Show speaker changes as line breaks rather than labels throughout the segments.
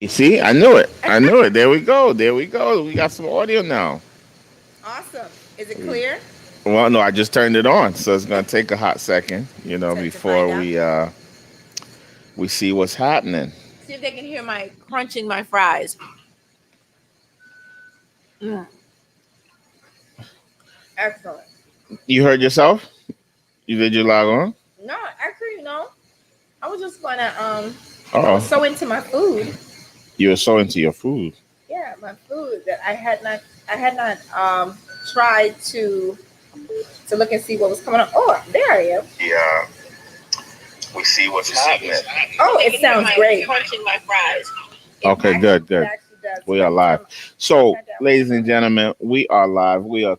You see, I knew it. I knew it. There we go. There we go. We got some audio now.
Awesome. Is it clear?
Well, no, I just turned it on, so it's gonna take a hot second,
To find
before
out.
we see what's happening.
See if they can hear my crunching my fries. Mm, excellent.
You heard yourself? You did you log on?
No, actually, no. I was just gonna I was
Oh,
so into my food.
you were so into your food.
Yeah, my food that I had not tried to look and see what was coming on. Oh, there I am.
Yeah, we see what's happening.
Oh, it sounds great. Crunching my fries.
Okay, good,
It
good.
actually does.
We are live. So, ladies and gentlemen, we are live. We are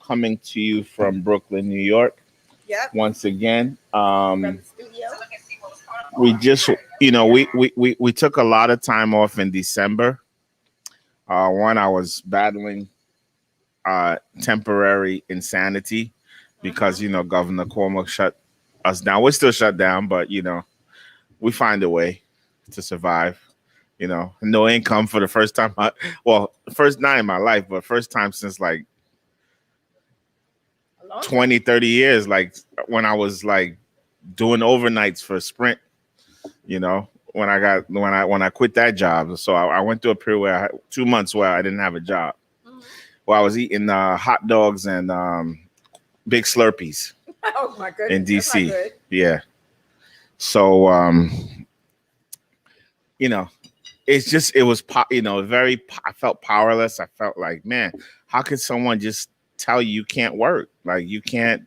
coming to you from Brooklyn, New York.
Yep.
Once again,
From the studio.
we just, we took a lot of time off in December. One, I was battling temporary insanity because Governor Cuomo shut us down. We're still shut down, but we find a way to survive. No income for the first time. First night in my life, but first time since like
A long time.
20, 30 years. Like when I was like doing overnights for Sprint. When I quit that job. So I went through a period where I had 2 months where I didn't have a job.
Mhm.
Well, I was eating hot dogs and big Slurpees
Oh my
in
goodness, that's not
DC.
good.
Yeah. So you know, it's just it was I felt powerless. I felt like, man, how could someone just tell you can't work? Like you can't,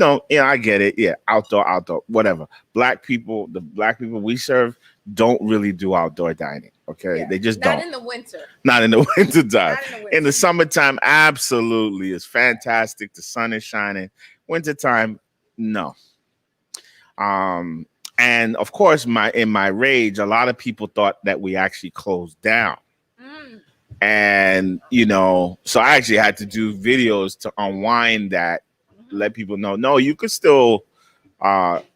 I get it. Yeah, outdoor, whatever. The black people we serve don't really do outdoor dining. Okay.
Yeah,
They just
not
don't.
in the winter.
Not in the winter time.
Not in the
In
winter.
the summertime, absolutely. It's fantastic. The sun is shining. Wintertime, no. Um, and of course, in my rage, a lot of people thought that we actually closed down.
Mm.
And so I actually had to do videos to unwind that,
Mhm.
let people know, no, you could still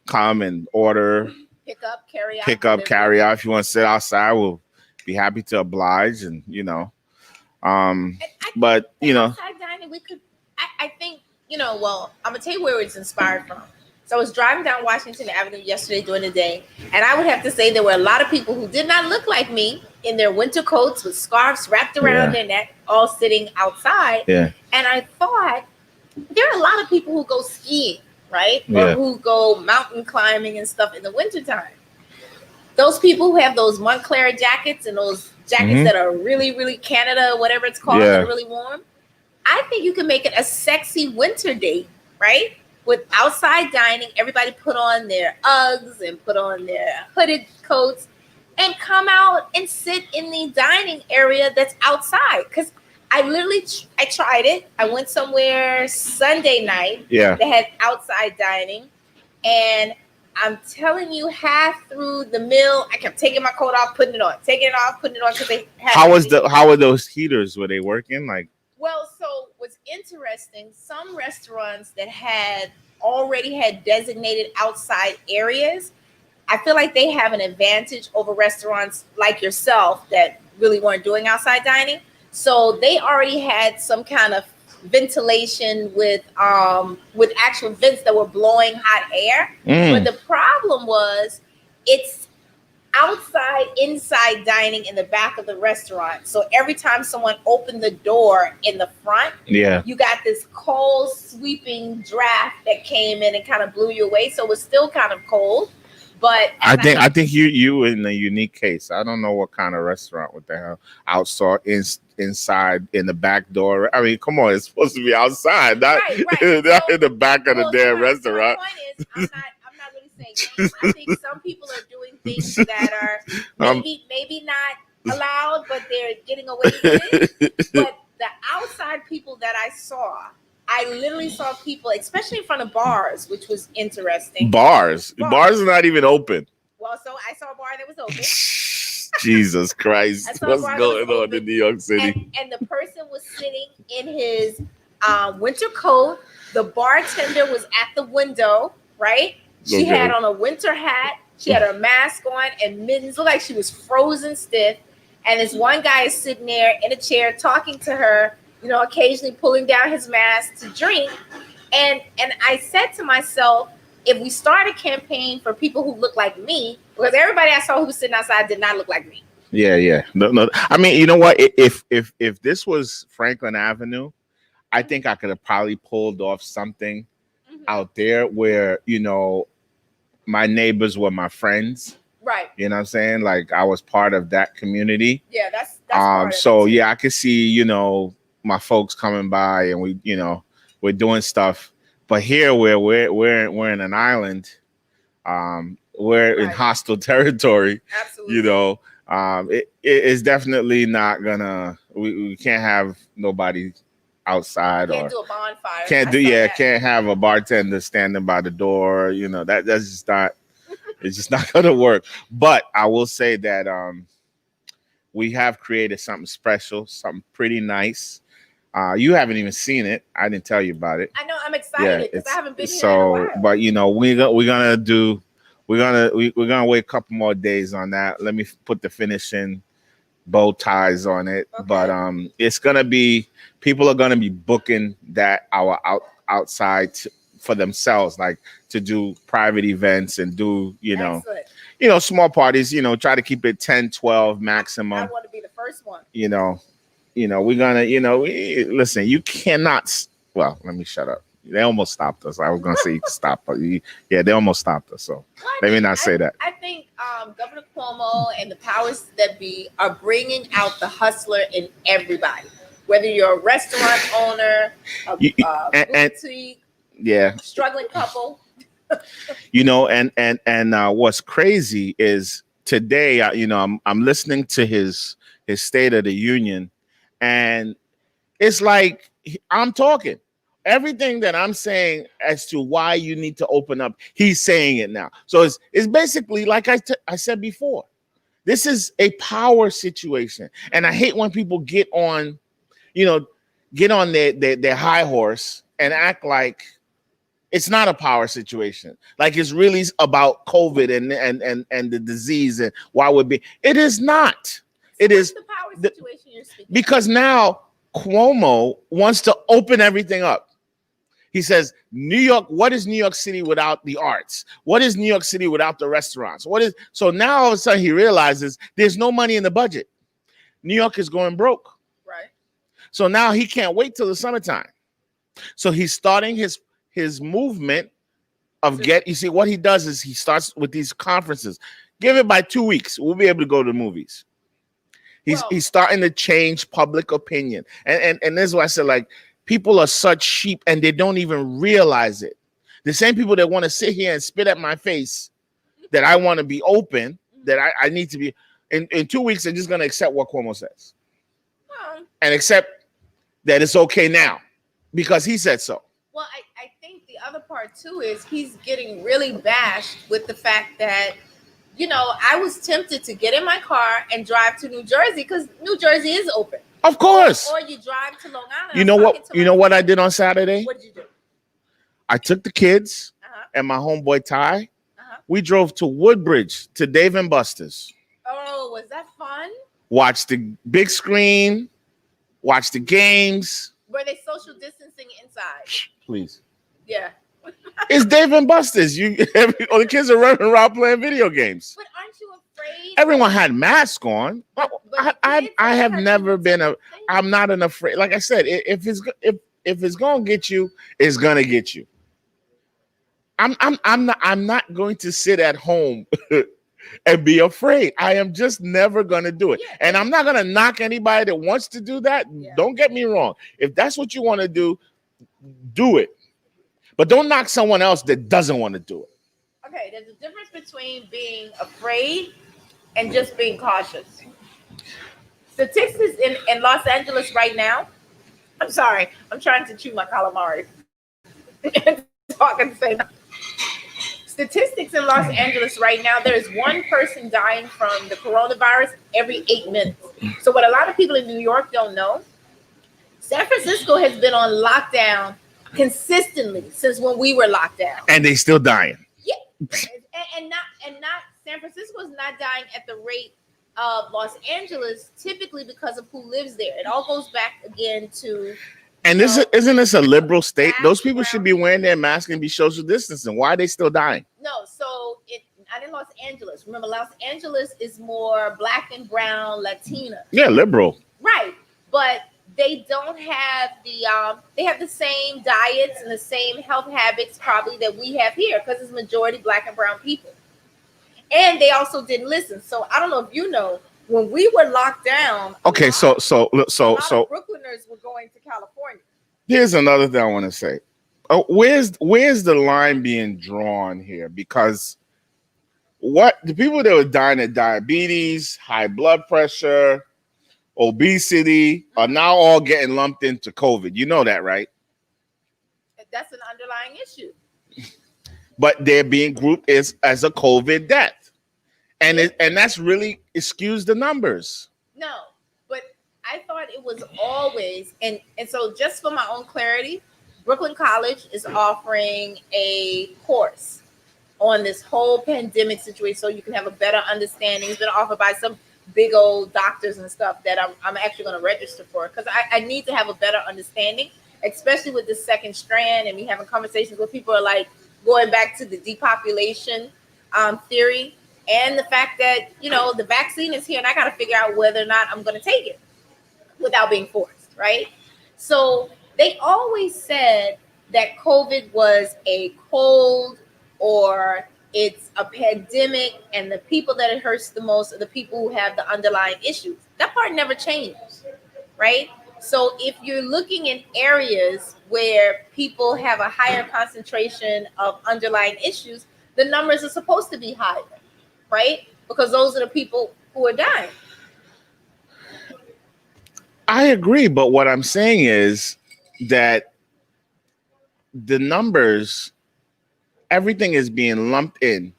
come and order,
Pick up,
carry
delivery.
out. If you want to sit outside, we'll be happy to oblige. And um,
And I think
but
the outside dining we could. I think Well, I'm gonna tell you where it's inspired from. So I was driving down Washington Avenue yesterday during the day, and I would have to say there were a lot of people who did not look like me in their winter coats with scarves wrapped around their neck, all sitting outside.
yeah,
And I thought there are a lot of people who go skiing, right? Or
yeah,
who go mountain climbing and stuff in the wintertime. Those people who have those Montclair jackets and those jackets that are really, really Canada, whatever it's called, that
Yeah.
are really warm. I think you can make it a sexy winter date, right? With outside dining, everybody put on their Uggs and put on their hooded coats and come out and sit in the dining area that's outside. Because I tried it. I went somewhere Sunday night
yeah.
that had outside dining, and I'm telling you, half through the meal, I kept taking my coat off, putting it on, taking it off, putting it on because they had.
How were those heaters? Were they working? Like,
Well, so what's interesting, some restaurants that had already had designated outside areas, I feel like they have an advantage over restaurants like yourself that really weren't doing outside dining. So they already had some kind of ventilation with actual vents that were blowing hot air. But the problem was it's outside inside dining in the back of the restaurant. So every time someone opened the door in the front,
yeah,
you got this cold sweeping draft that came in and kind of blew you away. So it was still kind of cold. But
I think you in a unique case. I don't know what kind of restaurant. What the hell? Inside in the back door. I mean, come on, it's supposed to be outside, not,
right,
not
so
in the back of the
well,
damn
so my
restaurant.
point is, I'm not really saying names. I think some people are doing things that are
Um,
maybe not allowed, but they're getting away with it. But the outside people that I saw, I literally saw people, especially in front of bars, which was interesting.
bars are not even open.
Well, so I saw a bar that was open.
Jesus Christ,
I saw a
what's
bar that was
going on
open,
in New York City?
and the person was sitting in his winter coat. The bartender was at the window, right? She
Okay.
had on a winter hat. She had her mask on and mittens. Looked like she was frozen stiff. and this one guy is sitting there in a chair talking to her, occasionally pulling down his mask to drink. And I said to myself, if we start a campaign for people who look like me, because everybody I saw who was sitting outside did not look like me.
Yeah. No. I mean, you know what? If this was Franklin Avenue, I think I could have probably pulled off something out there where, my neighbors were my friends.
Right.
You know what I'm saying? Like I was part of that community.
Yeah, that's part of
so
it
yeah, I could see, my folks coming by and we're doing stuff. But here we're in an island. We're in hostile territory.
Absolutely.
It is definitely not gonna we can't have nobody outside
can't
or
do a bonfire.
Can't have a bartender standing by the door. That's just not it's just not gonna work. But I will say that we have created something special, something pretty nice. You haven't even seen it. I didn't tell you about it.
I know. I'm excited because I haven't been here in a while.
But we're gonna wait a couple more days on that. Let me put the finishing bow ties on it. Okay. But it's gonna be, people are gonna be booking that hour outside for themselves, like to do private events and do small parties. Try to keep it 10, 12 maximum.
I want to be the first one.
We're gonna, listen, you cannot. Well, let me shut up. They almost stopped us. I was gonna say you can stop, but they almost stopped us. So let me not say that.
I think Governor Cuomo and the powers that be are bringing out the hustler in everybody. Whether you're a restaurant owner, a boutique, struggling couple.
And what's crazy is today, I'm listening to his State of the Union, and it's like I'm talking. Everything that I'm saying as to why you need to open up, he's saying it now. So it's basically like I said before. This is a power situation, and I hate when people get on their high horse and act like it's not a power situation. Like it's really about COVID and the disease and why we're being. It is not.
So
it is
the power situation you're speaking
because now Cuomo wants to open everything up. He says, New York, what is New York City without the arts? What is New York City without the restaurants? So now all of a sudden he realizes there's no money in the budget. New York is going broke.
Right.
So now he can't wait till the summertime. So he's starting his movement of you see, what he does is he starts with these conferences. Give it by 2 weeks. We'll be able to go to the movies. He's starting to change public opinion. And this is why I said, like, people are such sheep and they don't even realize it. The same people that want to sit here and spit at my face that I want to be open, that I need to be in 2 weeks, they're just going to accept what Cuomo says. And accept that it's okay now because he said so.
Well, I think the other part too is he's getting really bashed with the fact that, I was tempted to get in my car and drive to New Jersey because New Jersey is open.
Of course.
Or you drive to Long Island.
You know what I did on Saturday?
What did you do?
I took the kids and my homeboy Ty. We drove to Woodbridge to Dave and Buster's.
Oh, was that fun?
Watched the big screen. Watched the games.
Were they social distancing inside?
Please.
Yeah.
It's Dave and Buster's. The kids are running around playing video games.
But aren't you afraid?
Everyone had masks on. I have never been I'm not an afraid. Like I said, if it's gonna get you, it's gonna get you. I'm not going to sit at home and be afraid. I am just never gonna do it. Yeah. And I'm not gonna knock anybody that wants to do that. Yeah. Don't get me wrong. If that's what you want to do it. But don't knock someone else that doesn't want to do it.
Okay, there's a difference between being afraid and just being cautious. Statistics in Los Angeles right now. I'm sorry, I'm trying to chew my calamari and talk at the same time. Statistics in Los Angeles right now, there is one person dying from the coronavirus every 8 minutes. So what a lot of people in New York don't know, San Francisco has been on lockdown consistently since when we were locked down.
And they still dying.
Yeah. and not San Francisco is not dying at the rate of Los Angeles, typically because of who lives there. It all goes back again to,
And this isn't this a liberal state?
black,
Those people should
brown
be wearing
people.
their mask and be social distancing. Why are they still dying?
No, so it not in Los Angeles. Remember, Los Angeles is more black and brown Latina.
Yeah, liberal.
Right. But they don't have they have the same diets and the same health habits probably that we have here because it's majority black and brown people. And they also didn't listen. So I don't know if you know, when we were locked down,
Okay, so
of Brooklyners were going to California.
here's another thing I want to say. Oh, where's the line being drawn here? Because what the people that were dying of diabetes, high blood pressure, obesity are now all getting lumped into COVID. You know that, right?
That's an underlying issue.
But they're being grouped as a COVID death, and that's really skews the numbers.
No, but I thought it was always, and so just for my own clarity, Brooklyn College is offering a course on this whole pandemic situation so you can have a better understanding. It's been offered by some big old doctors and stuff that I'm actually going to register for because I need to have a better understanding, especially with the second strand and me having conversations with people are like going back to the depopulation theory and the fact that, the vaccine is here and I got to figure out whether or not I'm going to take it without being forced, right? So they always said that COVID was a cold or it's a pandemic and the people that it hurts the most are the people who have the underlying issues. That part never changed, right? So if you're looking in areas where people have a higher concentration of underlying issues, the numbers are supposed to be higher, right? Because those are the people who are dying.
I agree, but what I'm saying is that the numbers, everything is being lumped in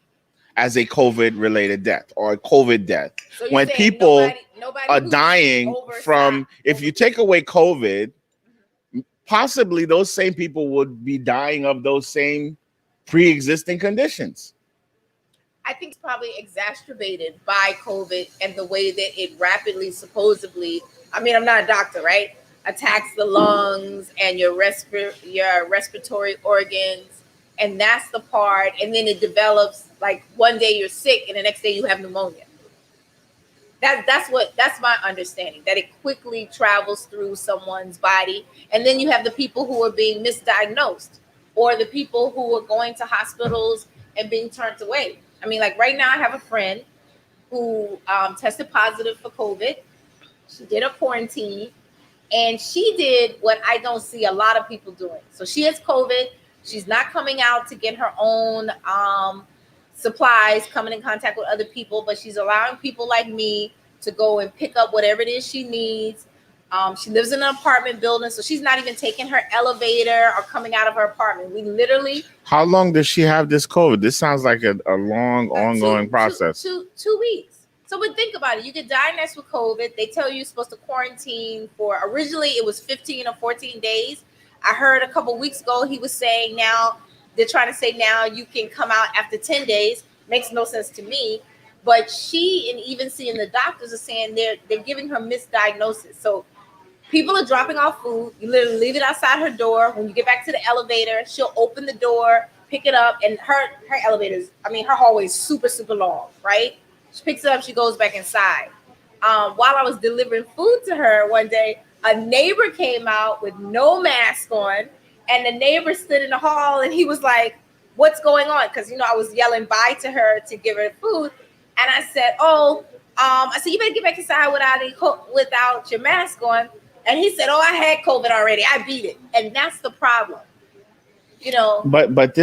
as a COVID related death or a COVID death.
So
when people
nobody
are dying from, if you take away COVID, possibly those same people would be dying of those same pre-existing conditions.
I think it's probably exacerbated by COVID and the way that it rapidly, supposedly, I mean, I'm not a doctor, right? Attacks the lungs and your respiratory organs. And that's the part. And then it develops like one day you're sick and the next day you have pneumonia. That's my understanding, that it quickly travels through someone's body. And then you have the people who are being misdiagnosed or the people who are going to hospitals and being turned away. I mean, like right now I have a friend who tested positive for COVID. She did a quarantine and she did what I don't see a lot of people doing. So she has COVID. She's not coming out to get her own supplies, coming in contact with other people, but she's allowing people like me to go and pick up whatever it is she needs. She lives in an apartment building, so she's not even taking her elevator or coming out of her apartment. We literally.
How long does she have this COVID? This sounds like a long, ongoing process.
2 weeks. So, but think about it. You get diagnosed with COVID. They tell you you're supposed to quarantine for, originally it was 15 or 14 days. I heard a couple weeks ago he was saying now, they're trying to say now you can come out after 10 days. Makes no sense to me. But she, and even seeing the doctors, are saying they're giving her misdiagnosis. So people are dropping off food. You literally leave it outside her door. When you get back to the elevator, she'll open the door, pick it up, and her elevators, I mean, her hallway is super, super long, right? She picks it up, she goes back inside. While I was delivering food to her one day, a neighbor came out with no mask on, and the neighbor stood in the hall, and he was like, "What's going on?" Because, I was yelling bye to her to give her food. And I said, I said, "You better get back inside without your mask on." And he said, "Oh, I had COVID already. I beat it." And that's the problem.
But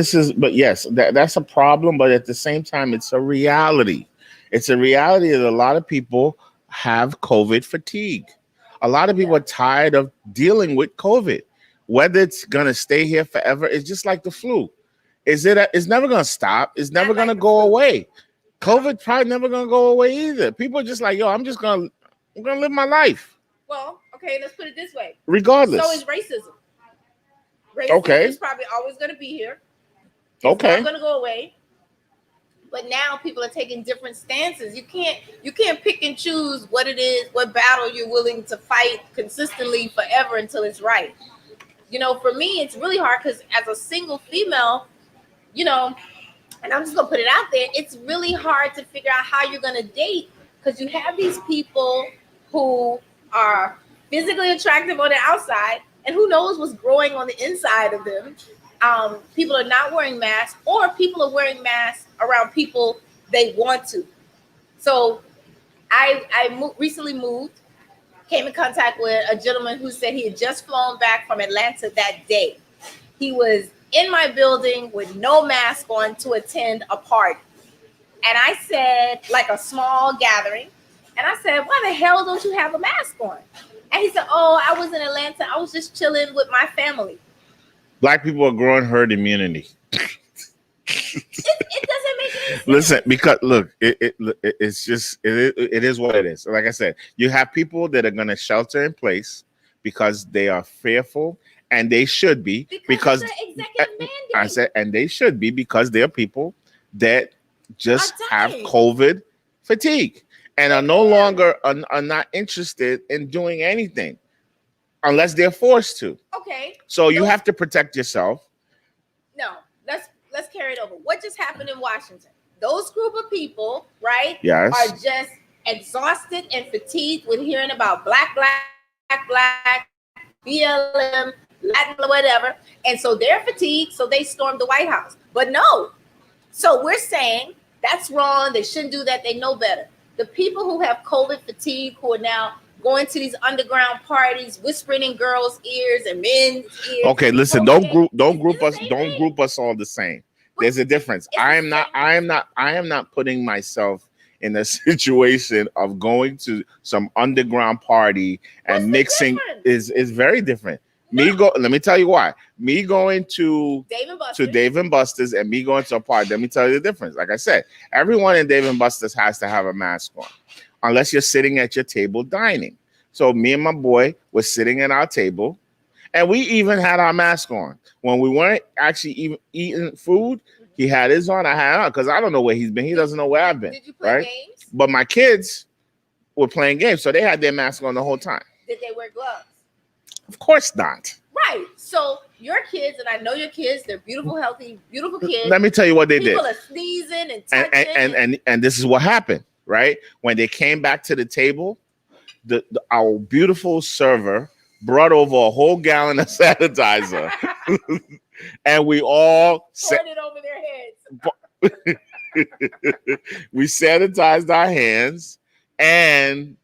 yes, that's a problem. But at the same time, it's a reality. It's a reality that a lot of people have COVID fatigue. A lot of people are tired of dealing with COVID. Whether it's gonna stay here forever, it's just like the flu. It's never gonna stop. It's never gonna go away. COVID probably never gonna go away either. People are just like, yo, I'm gonna live my life.
Well, okay, let's put it this way.
Regardless.
So is racism. Racism is probably always gonna be here. It's not gonna go away. But now people are taking different stances. You can't pick and choose what it is, what battle you're willing to fight consistently forever until it's right. For me, it's really hard because as a single female, you know, and I'm just gonna put it out there, it's really hard to figure out how you're gonna date because you have these people who are physically attractive on the outside, and who knows what's growing on the inside of them. People are not wearing masks, or people are wearing masks around people they want to. So recently moved, came in contact with a gentleman who said he had just flown back from Atlanta that day. He was in my building with no mask on to attend a party. And I said, like a small gathering. And I said, why the hell don't you have a mask on? And he said, oh, I was in Atlanta. I was just chilling with my family.
Black people are growing herd immunity.
It doesn't make any sense.
Listen, because look, it's just it is what it is. Like I said, you have people that are going to shelter in place because they are fearful, and they should be because
of the executive mandate.
I said, and they should be because they're people that just have
dying.
COVID fatigue and are no longer are not interested in doing anything unless they're forced to.
Okay.
So you have to protect yourself.
No, let's carry it over. What just happened in Washington? Those group of people, right?
Yes.
Are just exhausted and fatigued with hearing about black, BLM, Latin, whatever. And so they're fatigued, so they stormed the White House. But no. So we're saying that's wrong. They shouldn't do that. They know better. The people who have COVID fatigue, who are now going to these underground parties, whispering in girls' ears and men's ears.
Okay, listen, don't group us all the same. There's a difference. I am not putting myself in a situation of going to some underground party and mixing is very different. No. Let me tell you why. Me going to Dave and Buster's and me going to a party, let me tell you the difference. Like I said, everyone in Dave and Buster's has to have a mask on, unless you're sitting at your table dining. So me and my boy were sitting at our table, and we even had our mask on. When we weren't actually even eating food, he had his on, I had on, because I don't know where he's been. He doesn't know where I've been.
Did you play games?
But my kids were playing games, so they had their mask on the whole time.
Did they wear gloves?
Of course not.
Right. So your kids, and I know your kids, they're beautiful, healthy, beautiful kids.
Let me tell you what they did.
People are sneezing and touching.
And this is what happened, right? When they came back to the table, our beautiful server brought over a whole gallon of sanitizer, and we all
poured it over their
heads. We sanitized our hands, and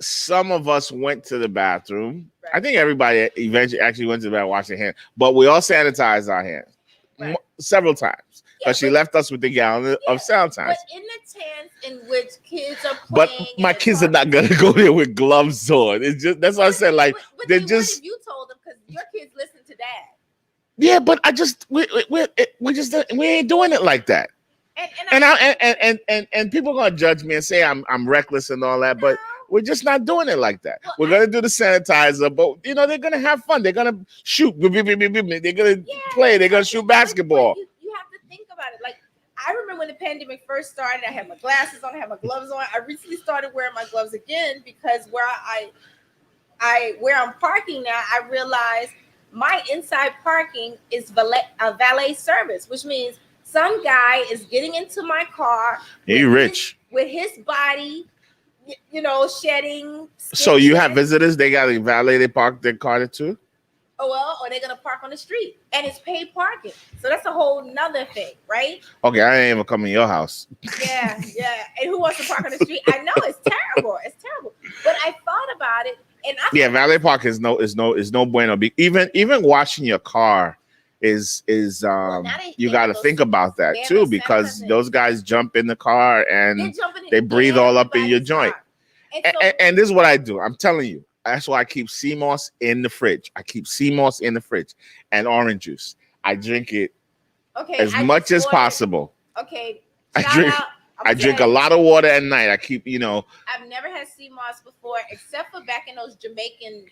some of us went to the bathroom. Right. I think everybody eventually actually went to the bathroom, washed their hands, but we all sanitized our hands several times because she left us with the gallon of sanitizer.
But in the chance in which kids are playing,
but my kids are not gonna go there with gloves on. It's just that's what I said. Like
but
they're just
you told them because your kids listen to dad.
Yeah, but I just we ain't doing it like that. And people are gonna judge me and say I'm reckless and all that, but we're just not doing it like that. Well, we're gonna do the sanitizer, but they're gonna have fun. They're gonna shoot. They're gonna play. They're gonna shoot basketball.
You have to think about it. Like I remember when the pandemic first started, I had my glasses on, I had my gloves on. I recently started wearing my gloves again because where I'm parking now, I realized my inside parking is valet service, which means some guy is getting into my car.
He's rich
with his body. Shedding.
So you have visitors, they got a valet, they park their car too?
Oh, well, or they're going to park on the street. And it's paid parking. So that's a whole nother thing, right?
Okay, I ain't even come in your house.
Yeah. And who wants to park on the street? I know, it's terrible. It's terrible. But I thought about it. And
valet park is no bueno. Even washing your car is you got to think about that too, because those guys jump in the car and they breathe all up in your joint. And this is what I do. I'm telling you, that's why I keep sea moss in the fridge. And orange juice. I drink it as much as possible.
Okay.
I drink a lot of water at night. I keep,
I've never had sea moss before, except for back in those Jamaican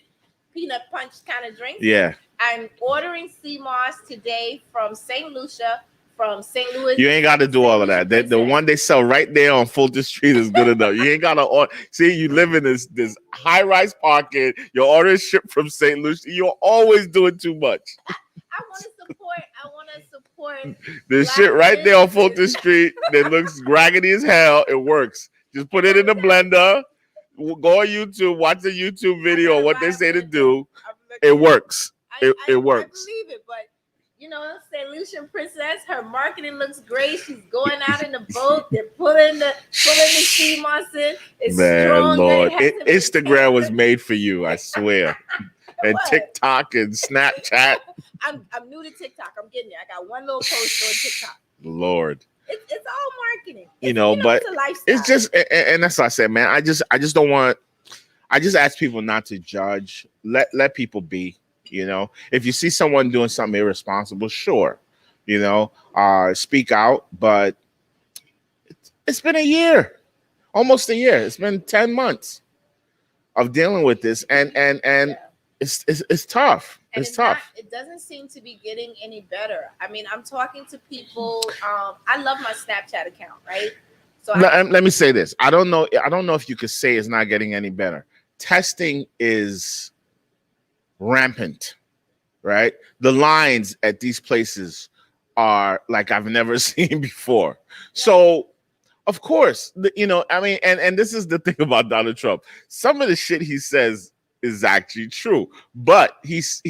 peanut punch kind of drinks.
Yeah.
I'm ordering sea moss today from St. Lucia from St. Louis.
You ain't got to do
St.
all of
Lucia
that. The
Princess.
one they sell right there on Fulton Street is good enough. You ain't got to see. You live in this high rise parking. Your order is shipped from St. Lucia. You're always doing too much.
I want to support. I want to support.
The
Black
shit right there on
businesses.
Fulton Street that looks raggedy as hell. It works. Just put it in the blender. Go on YouTube. Watch the YouTube video on what they say to do. It works. It works.
I believe it, but St. Lucia Princess, her marketing looks great. She's going out in the boat. They're pulling the sea moss in. It's strong.
Lord, Instagram was made for you. I swear. And TikTok and Snapchat.
I'm new to TikTok. I'm getting there. I got one little post on TikTok.
Lord.
It's all marketing.
But
it's a lifestyle.
It's just, and that's what I said, man. I just don't want. I just ask people not to judge. Let people be. If you see someone doing something irresponsible, sure, speak out. But it's been a year, almost a year. It's been 10 months of dealing with this, and it's tough.
And
it's tough.
It doesn't seem to be getting any better. I mean, I'm talking to people. I love my Snapchat account, right? So
let me say this. I don't know if you could say it's not getting any better. Testing is rampant, right? The lines at these places are like I've never seen before. Yeah. So, of course, and this is the thing about Donald Trump. Some of the shit he says is actually true, but he's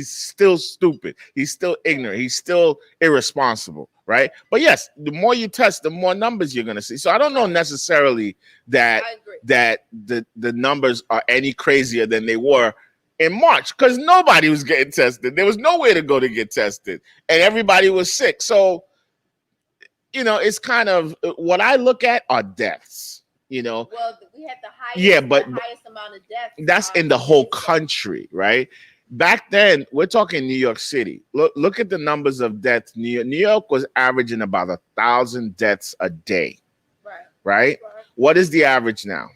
still stupid. He's still ignorant. He's still irresponsible, right? But yes, the more you test, the more numbers you're going to see. So I don't know necessarily that the numbers are any crazier than they were in March, because nobody was getting tested. There was nowhere to go to get tested, and everybody was sick. So, it's kind of what I look at are deaths.
Well, we had the highest amount of deaths.
That's in the whole country, right? Back then, we're talking New York City. Look at the numbers of deaths. New York was averaging about 1,000 deaths a day. Right? What is the average now?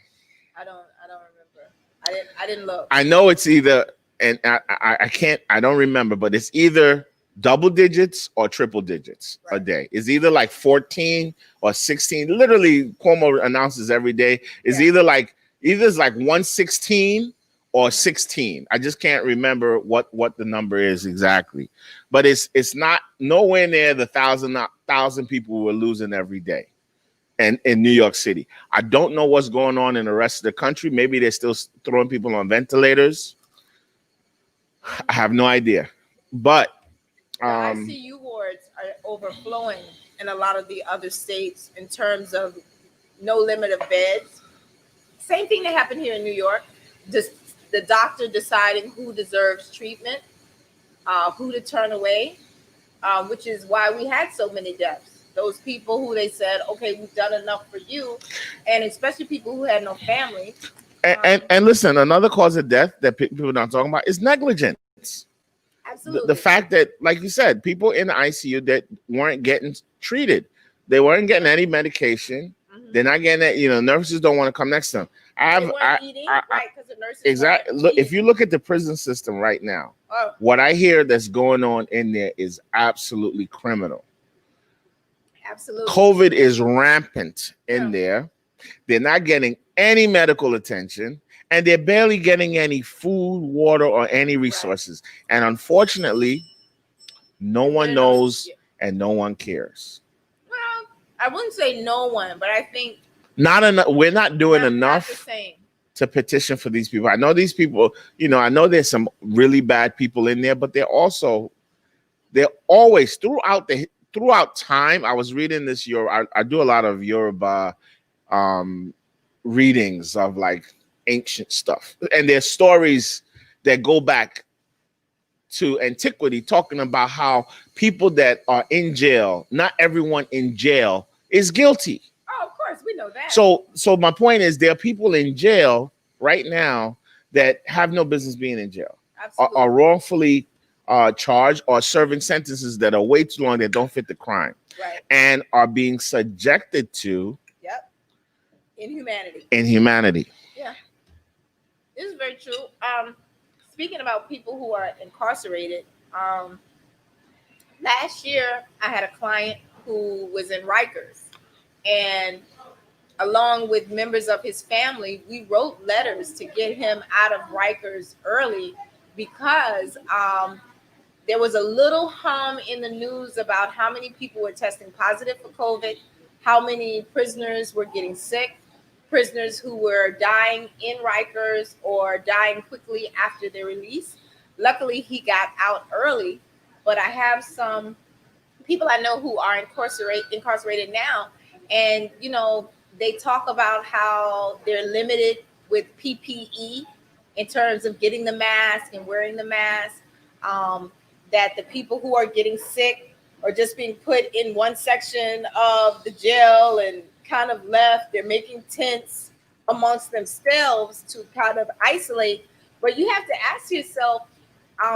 I don't remember. I didn't look.
I know it's either, and I don't remember, but it's either double digits or triple digits a day. It's either like 14 or 16. Literally, Cuomo announces every day. It's either it's like 116 or 16. I just can't remember what the number is exactly. But it's not nowhere near the 1,000 people we're losing every day. And in New York City. I don't know what's going on in the rest of the country. Maybe they're still throwing people on ventilators. I have no idea. But
the ICU wards are overflowing in a lot of the other states in terms of no limit of beds. Same thing that happened here in New York. Just the doctor deciding who deserves treatment, who to turn away, which is why we had so many deaths. Those people who they said, okay, we've done enough for you, and especially people who had no family.
And listen, another cause of death that people are not talking about is negligence.
Absolutely.
The fact that, like you said, people in the ICU that weren't getting treated, they weren't getting any medication. Mm-hmm. They're not getting that. Nurses don't want to come next to them.
Because the nurses
exactly. Look, if you look at the prison system right now, what I hear that's going on in there is absolutely criminal.
Absolutely.
COVID is rampant in there. They're not getting any medical attention, and they're barely getting any food, water, or any resources. Right. And unfortunately, no one knows and no one cares.
Well, I wouldn't say no one, but I think
not enough. We're not doing enough to petition for these people. I know these people, I know there's some really bad people in there, but they're always throughout time. I was reading this I do a lot of Yoruba readings of like ancient stuff, and there's stories that go back to antiquity talking about how people that are in jail, not everyone in jail is guilty.
Oh, of course, we know that.
So my point is, there are people in jail right now that have no business being in jail, are wrongfully charged or serving sentences that are way too long, that don't fit the crime, and are being subjected to inhumanity.
Yeah, this is very true. Speaking about people who are incarcerated, Last year, I had a client who was in Rikers, and along with members of his family, we wrote letters to get him out of Rikers early because there was a little hum in the news about how many people were testing positive for COVID, how many prisoners were getting sick, prisoners who were dying in Rikers or dying quickly after their release. Luckily, he got out early, but I have some people I know who are incarcerated now, and they talk about how they're limited with PPE in terms of getting the mask and wearing the mask. Um, that the people who are getting sick are just being put in one section of the jail and kind of left. They're making tents amongst themselves to kind of isolate. But you have to ask yourself,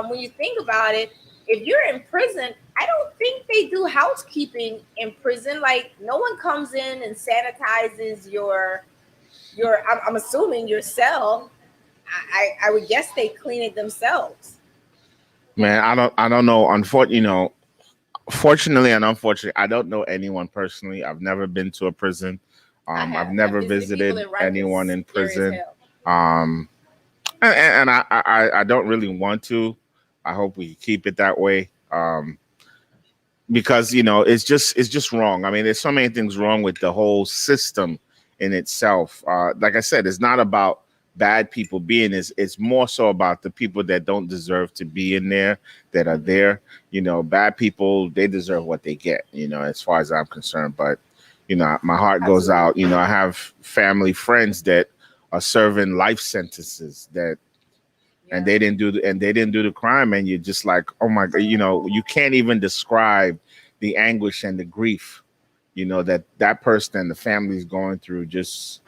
when you think about it, if you're in prison, I don't think they do housekeeping in prison. Like no one comes in and sanitizes your. I'm assuming your cell. I would guess they clean it themselves.
Man, I don't know. Fortunately and unfortunately, I don't know anyone personally. I've never been to a prison. I've
I've
never
visited people
visited
in
anyone
Rikers.
in
Scary as
prison.
hell.
Um, and I don't really want to. I hope we keep it that way. Because it's just wrong. I mean, there's so many things wrong with the whole system in itself. Like I said, it's not about bad people being. It's more so about the people that don't deserve to be in there that are
Mhm.
there. Bad people, they deserve what they get. As far as I'm concerned. But my heart goes
Absolutely.
out. I have family friends that are serving life sentences that and
Yeah.
they didn't do the crime, and you're just like, oh my god, you can't even describe the anguish and the grief that person and the family is going through, just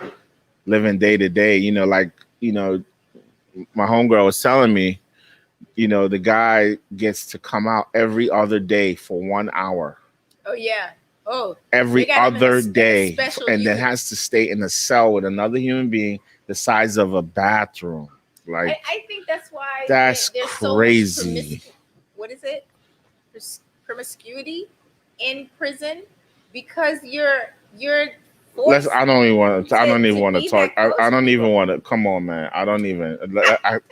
living day to day. Like, you know my homegirl was telling me, the guy gets to come out every other day for 1 hour,
Oh yeah. Oh, they
every
got him
other
in a
day,
special
and then
unit.
has to stay in a cell with another human being the size of a bathroom. Like,
I think that's why
that's
there's so much
crazy.
what is it? Promiscuity in prison because you're
Let's.
forced
I don't even want to. I don't even
to
want to
be
talk.
that
I
close to
don't even
people.
want to. Come on, man. I don't even.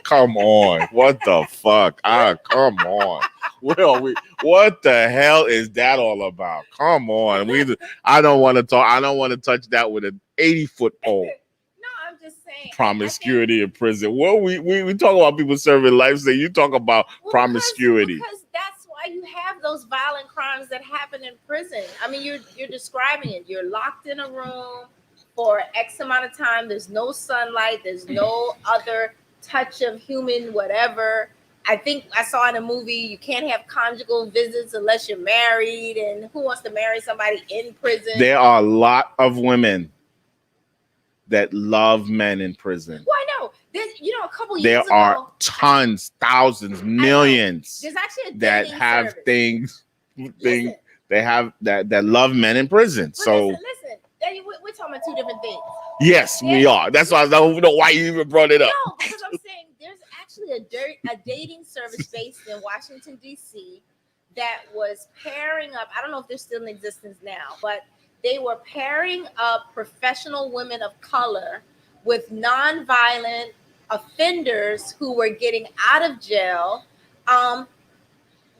Come on. What the fuck? Come on. Where are we? What the hell is that all about? Come on. I don't want to talk. I don't want to touch that with an 80-foot pole.
No, I'm just saying. I think
Promiscuity in prison. What we talk about people serving life. Say you talk about
well
promiscuity.
because that's why you have those violent crimes that happen in prison. I mean, you're describing it. You're locked in a room for X amount of time. There's no sunlight. There's no other touch of human whatever. I think I saw in a movie you can't have conjugal visits unless you're married, and who wants to marry somebody in prison?
There are a lot of women that love men in prison.
Well, I know. A couple years
There are
ago,
tons, thousands,
I know
millions
there's actually a
that
dating
have
service.
thing
Listen,
they have that love men in prison.
but listen,
So
listen. We're talking about two different things.
yes, we
There's
are. That's why I don't know why you even brought it up.
no, because I'm saying there's actually a dating service based in Washington D.C. that was pairing up. I don't know if they're still in existence now, but they were pairing up professional women of color with nonviolent offenders who were getting out of jail, um,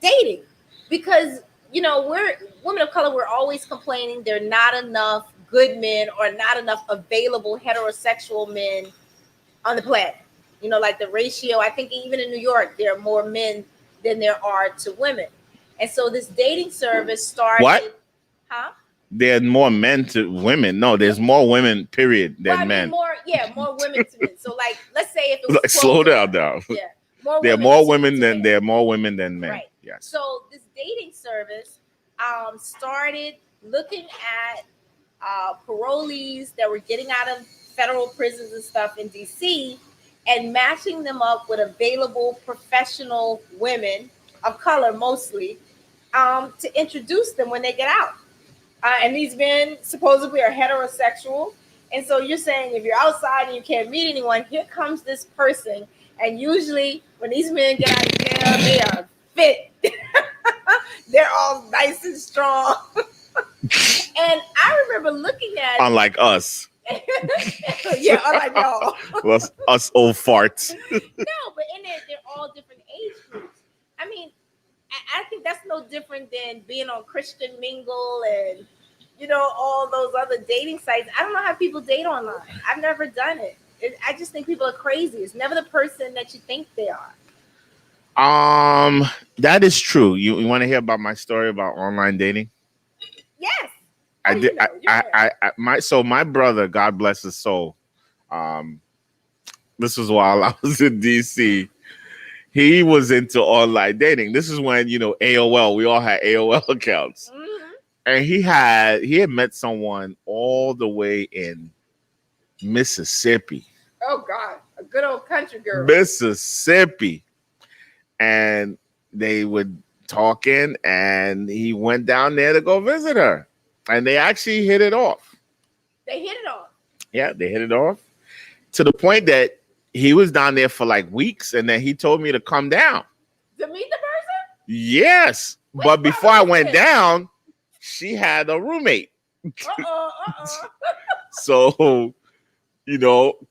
dating, because we're women of color. We're always complaining there are not enough good men or not enough available heterosexual men on the planet. Like the ratio, I think even in New York, there are more men than there are to women. And so this dating service
What?
started, huh?
There's more men to women. No,
Yeah.
there's more women, period,
Well,
than
I mean,
men.
more women to men. So, like, let's say if it was
Like,
12
slow
to
down
1.
now.
Yeah, more
There are
women
more women
to
than
men.
there are more women than men.
Right.
Yes.
So, this dating service started looking at parolees that were getting out of federal prisons and stuff in DC and matching them up with available professional women of color mostly, to introduce them when they get out. And these men supposedly are heterosexual. And so you're saying if you're outside and you can't meet anyone, here comes this person. And usually when these men get out of jail, they are fit. They're all nice and strong. And I remember looking at
Unlike us,
yeah, unlike y'all.
us old farts.
No, but in it, they're all different age groups. I mean, I think that's no different than being on Christian Mingle and all those other dating sites. I don't know how people date online. I've never done it. I just think people are crazy. It's never the person that you think they are.
That is true. You want to hear about my story about online dating?
Yes.
I did. My brother, God bless his soul. Um, this was while I was in DC. He was into online dating. This is when AOL. We all had AOL accounts, and he had met someone all the way in Mississippi.
Oh God, a good old country girl.
Mississippi, and they would talking, and he went down there to go visit her, and they actually hit it off.
They hit it off.
Yeah, they hit it off to the point that he was down there for like weeks, and then he told me to come down
to meet the person.
Yes, but before I went down, she had a roommate. So, through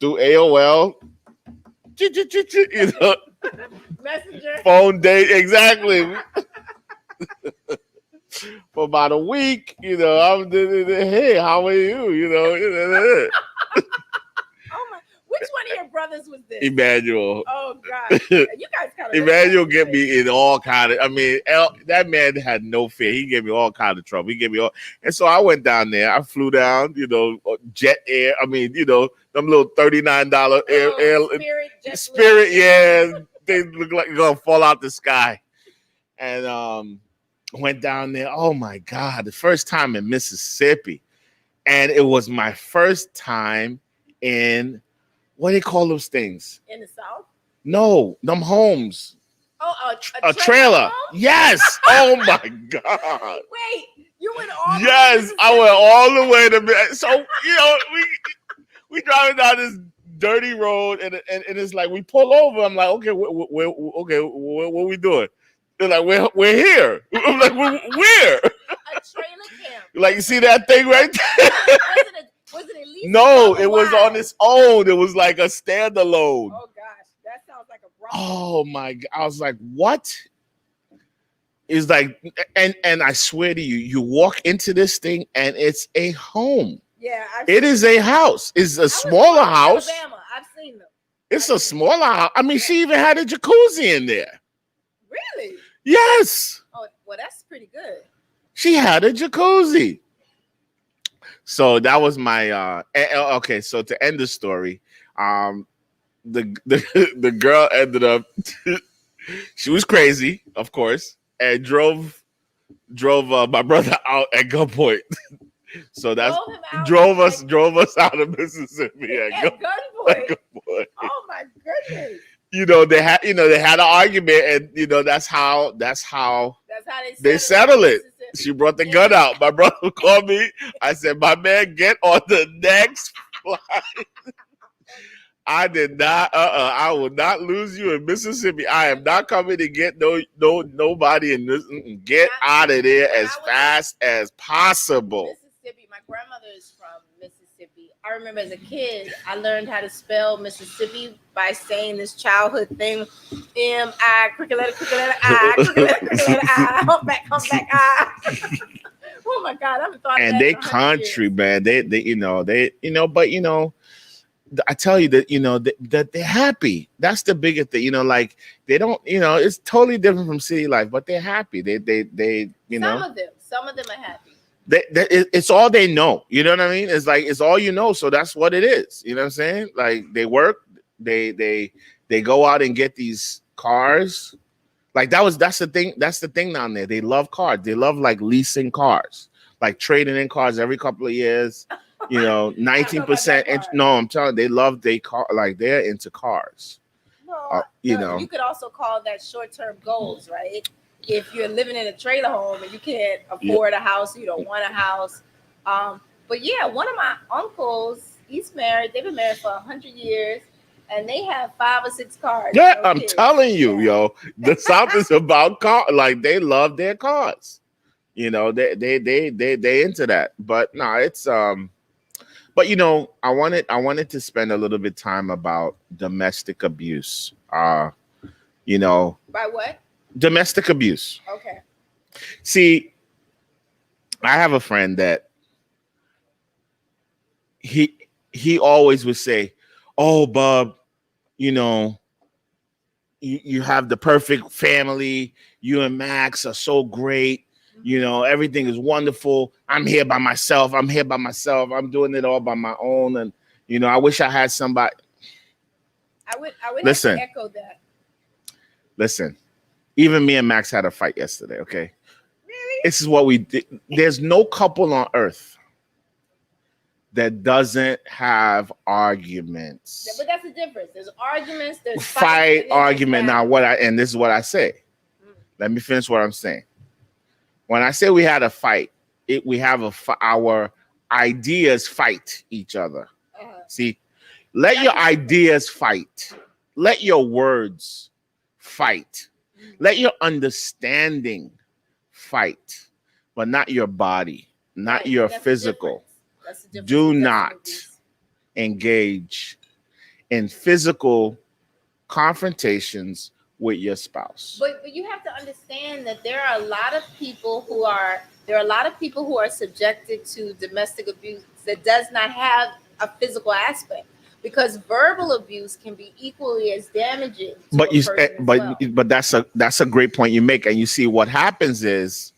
AOL,
Messenger,
phone date, exactly. For about a week, I'm hey, how are you?
Oh my! Which one of your brothers was this?
Emmanuel.
Oh God, you guys kind of.
Emmanuel get me in all kind of. I mean, that man had no fear. He gave me all kind of trouble. He gave me all, and so I went down there. I flew down, jet air. I mean, them little $39 air Spirit. Yeah, they look like they're gonna fall out the sky. And went down there. Oh my God, the first time in Mississippi, and it was my first time in. What do they call those things?
In the South?
No, them homes.
Oh,
a trailer. Home? Yes. Oh my God.
Wait, you went all the way?
Yes, I went all the way to. So we driving down this dirty road, and it's like we pull over. I'm like, okay, what are we doing? They're like, we're here. I'm like, where?
A trailer camp.
Like, you see that thing right there?
Was it at least?
No, it was on its own. It was like a standalone.
Oh gosh, that sounds like a problem.
Oh my God. I was like, what? It's like, and I swear to you, you walk into this thing and it's a home.
Yeah.
It is a house. It's a smaller house.
Alabama. I've seen them.
It's a smaller house. I mean, she even had a jacuzzi in there.
Really?
Yes.
Oh, well, that's pretty good.
She had a jacuzzi. So that was my okay. So to end the story, the girl ended up she was crazy, of course, and drove my brother out at gunpoint. So that's drove us out of Mississippi at gunpoint.
Oh my goodness.
They had an argument, and that's how they settle it. She brought the gun out. My brother called me. I said, "My man, get on the next flight." I did not. I will not lose you in Mississippi. I am not coming to get nobody in this. Get out of there as fast as possible.
Mississippi. My grandmother is from Mississippi. I remember as a kid, I learned how to spell Mississippi by saying this childhood thing: M-I, cricket letter I, cricket letter I, humpback I. Oh my God, I haven't thought of that.
And they country, man. They but I tell you that they're happy. That's the biggest thing. Like they don't. It's totally different from city life, but they're happy. They
Some of them are happy.
It's all they know. You know what I mean? It's like it's all you know. So that's what it is. You know what I'm saying? Like they work, they go out and get these cars. Like that's the thing. That's the thing down there. They love cars. They love like leasing cars, like trading in cars every couple of years. 19%. No, I'm telling you, they love their car. Like they're into cars.
Well, you could also call that short-term goals, right? If you're living in a trailer home and you can't afford a house, you don't want a house. But yeah, one of my uncles, he's married. They've been married for 100 years, And they have 5 or 6 cars.
Yeah,
No
I'm
kids.
telling you,
Yeah.
yo, the South is about car. Like they love their cars. They into that. But no, it's But I wanted to spend a little bit time about domestic abuse. You know,
By what?
domestic abuse.
Okay.
See, I have a friend that he he always would say, "Oh, Bub, you know, you have the perfect family. You and Max are so great. Everything is wonderful. I'm here by myself. I'm here by myself. I'm doing it all by my own. And I wish I had somebody."
I would have to
Listen,
echo that.
listen. Even me and Max had a fight yesterday. Okay,
Really?
this is what we did. There's no couple on earth that doesn't have
Yeah,
arguments.
but that's the difference. There's arguments, there's fights,
Fight,
and then there's
argument. Now,
balance.
and this is what I say.
Mm.
Let me finish what I'm saying. When I say we had a fight, we have our ideas fight each other.
Uh-huh.
See, let
That's
your
the difference.
ideas fight. Let your words fight.
Mhm.
Let your understanding fight, but not your body, not
Right,
your
and that's the
physical.
difference. That's the difference.
Do
with domestic
not
abuse.
engage in physical confrontations with your spouse.
But you have to understand that there are a lot of people who are subjected to domestic abuse that does not have a physical aspect, because verbal abuse can be equally as damaging to
But
a
you,
person as
but
well.
but that's a great point you make, and you see what happens is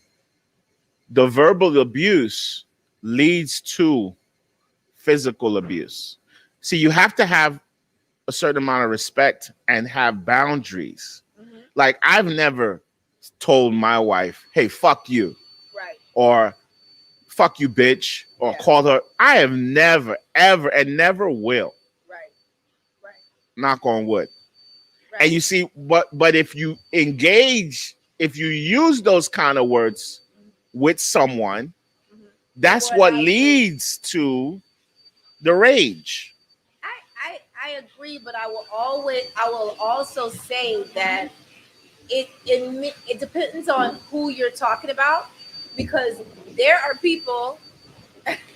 the verbal abuse leads to physical abuse. See, you have to have a certain amount of respect and have boundaries.
Hmm.
Like I've never told my wife, "Hey, fuck you,"
Right.
or "fuck you, bitch," or
Yeah.
called her. I have never, ever, and never will.
Right. Right.
Knock on wood. And
Right.
you see, but if you engage, if you use those kind of words with someone,
Hmm. They're
that's
more
what
likely.
leads to the rage.
I agree, but I will also say that it depends on who you're talking about, because there are people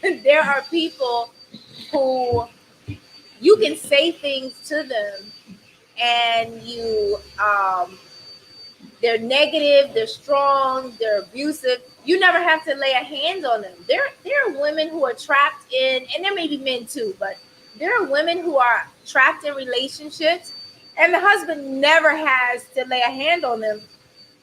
there are people who you can say things to them, and they're negative, they're strong, they're abusive. You never have to lay a hand on them. There are women who are trapped in, and there may be men too, but there are women who are trapped in relationships, and the husband never has to lay a hand on them,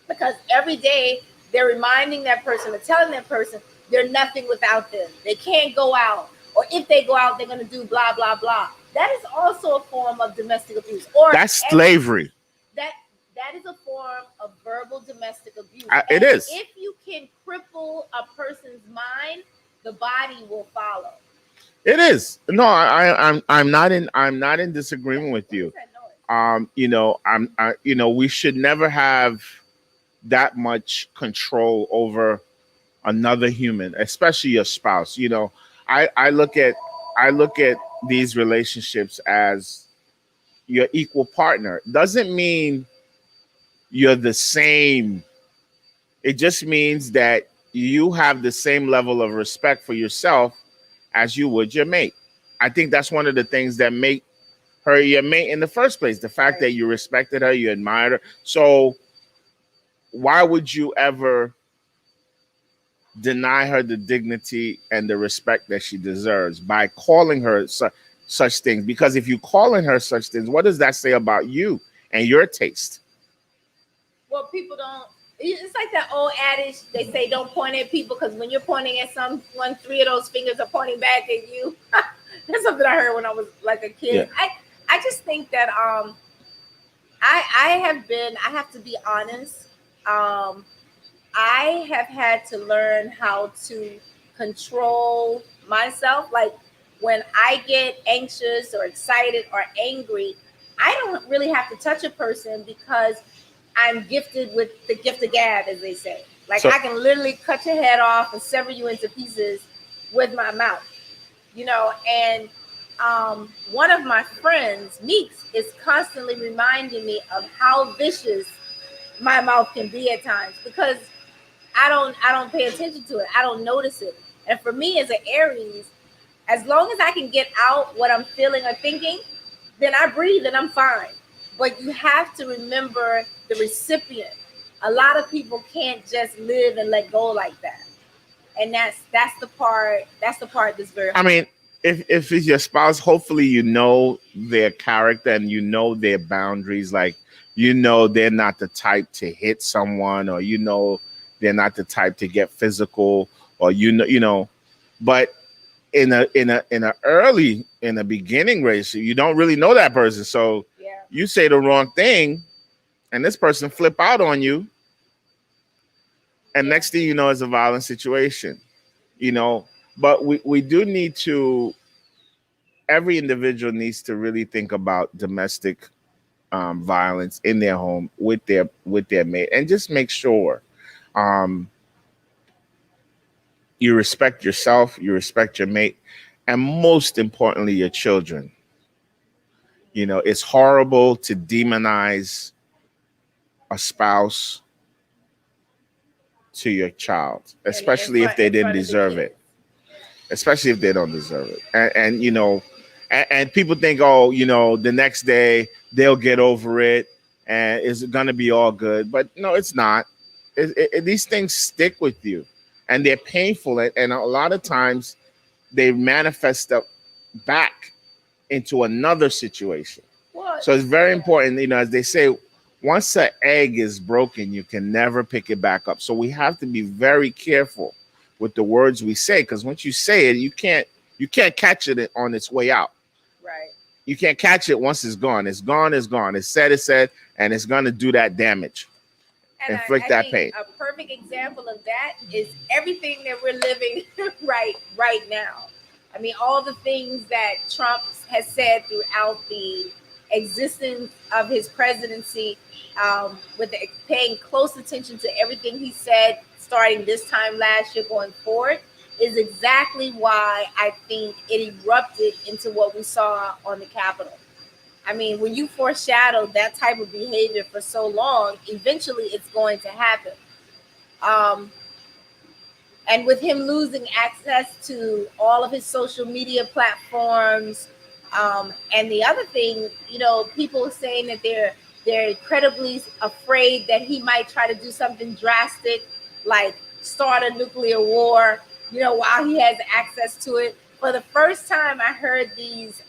because every day they're reminding that person or telling that person they're nothing without them. They can't go out, or if they go out, they're going to do blah blah blah. That is also a form of domestic abuse, or
That's
as
slavery.
that that is a form of verbal domestic abuse.
It
And
is.
if you can cripple a person's mind, the body will follow.
It is. No, I'm not in disagreement with
What is
you.
that noise?
We should never have that much control over another human, especially your spouse. I look at these relationships as your equal partner. Doesn't mean you're the same. It just means that you have the same level of respect for yourself as you would your mate. I think that's one of the things that make her your mate in the first place. The fact
Right.
that you respected her, you admired her. So why would you ever deny her the dignity and the respect that she deserves by calling her such things? Because if you calling her such things, what does that say about you and your taste?
Well, people don't. It's like that old adage. They say don't point at people, because when you're pointing at someone, 3 of those fingers are pointing back at you. That's something I heard when I was like a
Yeah.
kid. I just think that I have to be honest. Um, I have had to learn how to control myself. Like when I get anxious or excited or angry, I don't really have to touch a person, because I'm gifted with the gift of gab, as they say. Like
So
I can literally cut your head off and sever you into pieces with my mouth, and One of my friends, Meeks, is constantly reminding me of how vicious my mouth can be at times because I don't pay attention to it. I don't notice it. And for me as an Aries, as long as I can get out what I'm feeling or thinking, then I breathe and I'm fine. But you have to remember the recipient. A lot of people can't just live and let go like that. And that's the part that's very
I
hard.
mean, if it's your spouse, hopefully you know their character and you know their boundaries. Like you know they're not the type to hit someone, or you know they're not the type to get physical, or you know. But in a beginning race, you don't really know that person, so
Yeah.
you say the wrong thing, and this person flip out on you, and
Yeah.
next thing you know, it's a violent situation. You know, but we do need to every individual needs to really think about domestic violence in their home with their mate, and just make sure um, you respect yourself, you respect your mate, and most importantly, your children. You know, it's horrible to demonize a spouse to your child,
And in
especially if
front
they
in
didn't
front of the
deserve it.
kids.
Especially if they don't deserve it. And you know, and people think, oh, you know, the next day they'll get over it and it's gonna be all good. But no, it's not. These things stick with you, and they're painful, and a lot of times they manifest up back into another situation.
Well,
So it's very
yeah.
important, you know, as they say, once an egg is broken, you can never pick it back up. So we have to be very careful with the words we say, because once you say it, you can't catch it on its way out.
Right.
You can't catch it once it's gone. It's gone, it's gone. It's said, and it's gonna do that damage,
And
inflict
I
that
think
pain.
a perfect example of that is everything that we're living right now. I mean, all the things that Trump has said throughout the existence of his presidency, with paying close attention to everything he said starting this time last year going forward, is exactly why I think it erupted into what we saw on the Capitol. I mean, when you foreshadow that type of behavior for so long, eventually it's going to happen. Um, and with him losing access to all of his social media platforms, and the other thing, people saying that they're incredibly afraid that he might try to do something drastic, like start a nuclear war. While he has access to it. For the first time, I heard these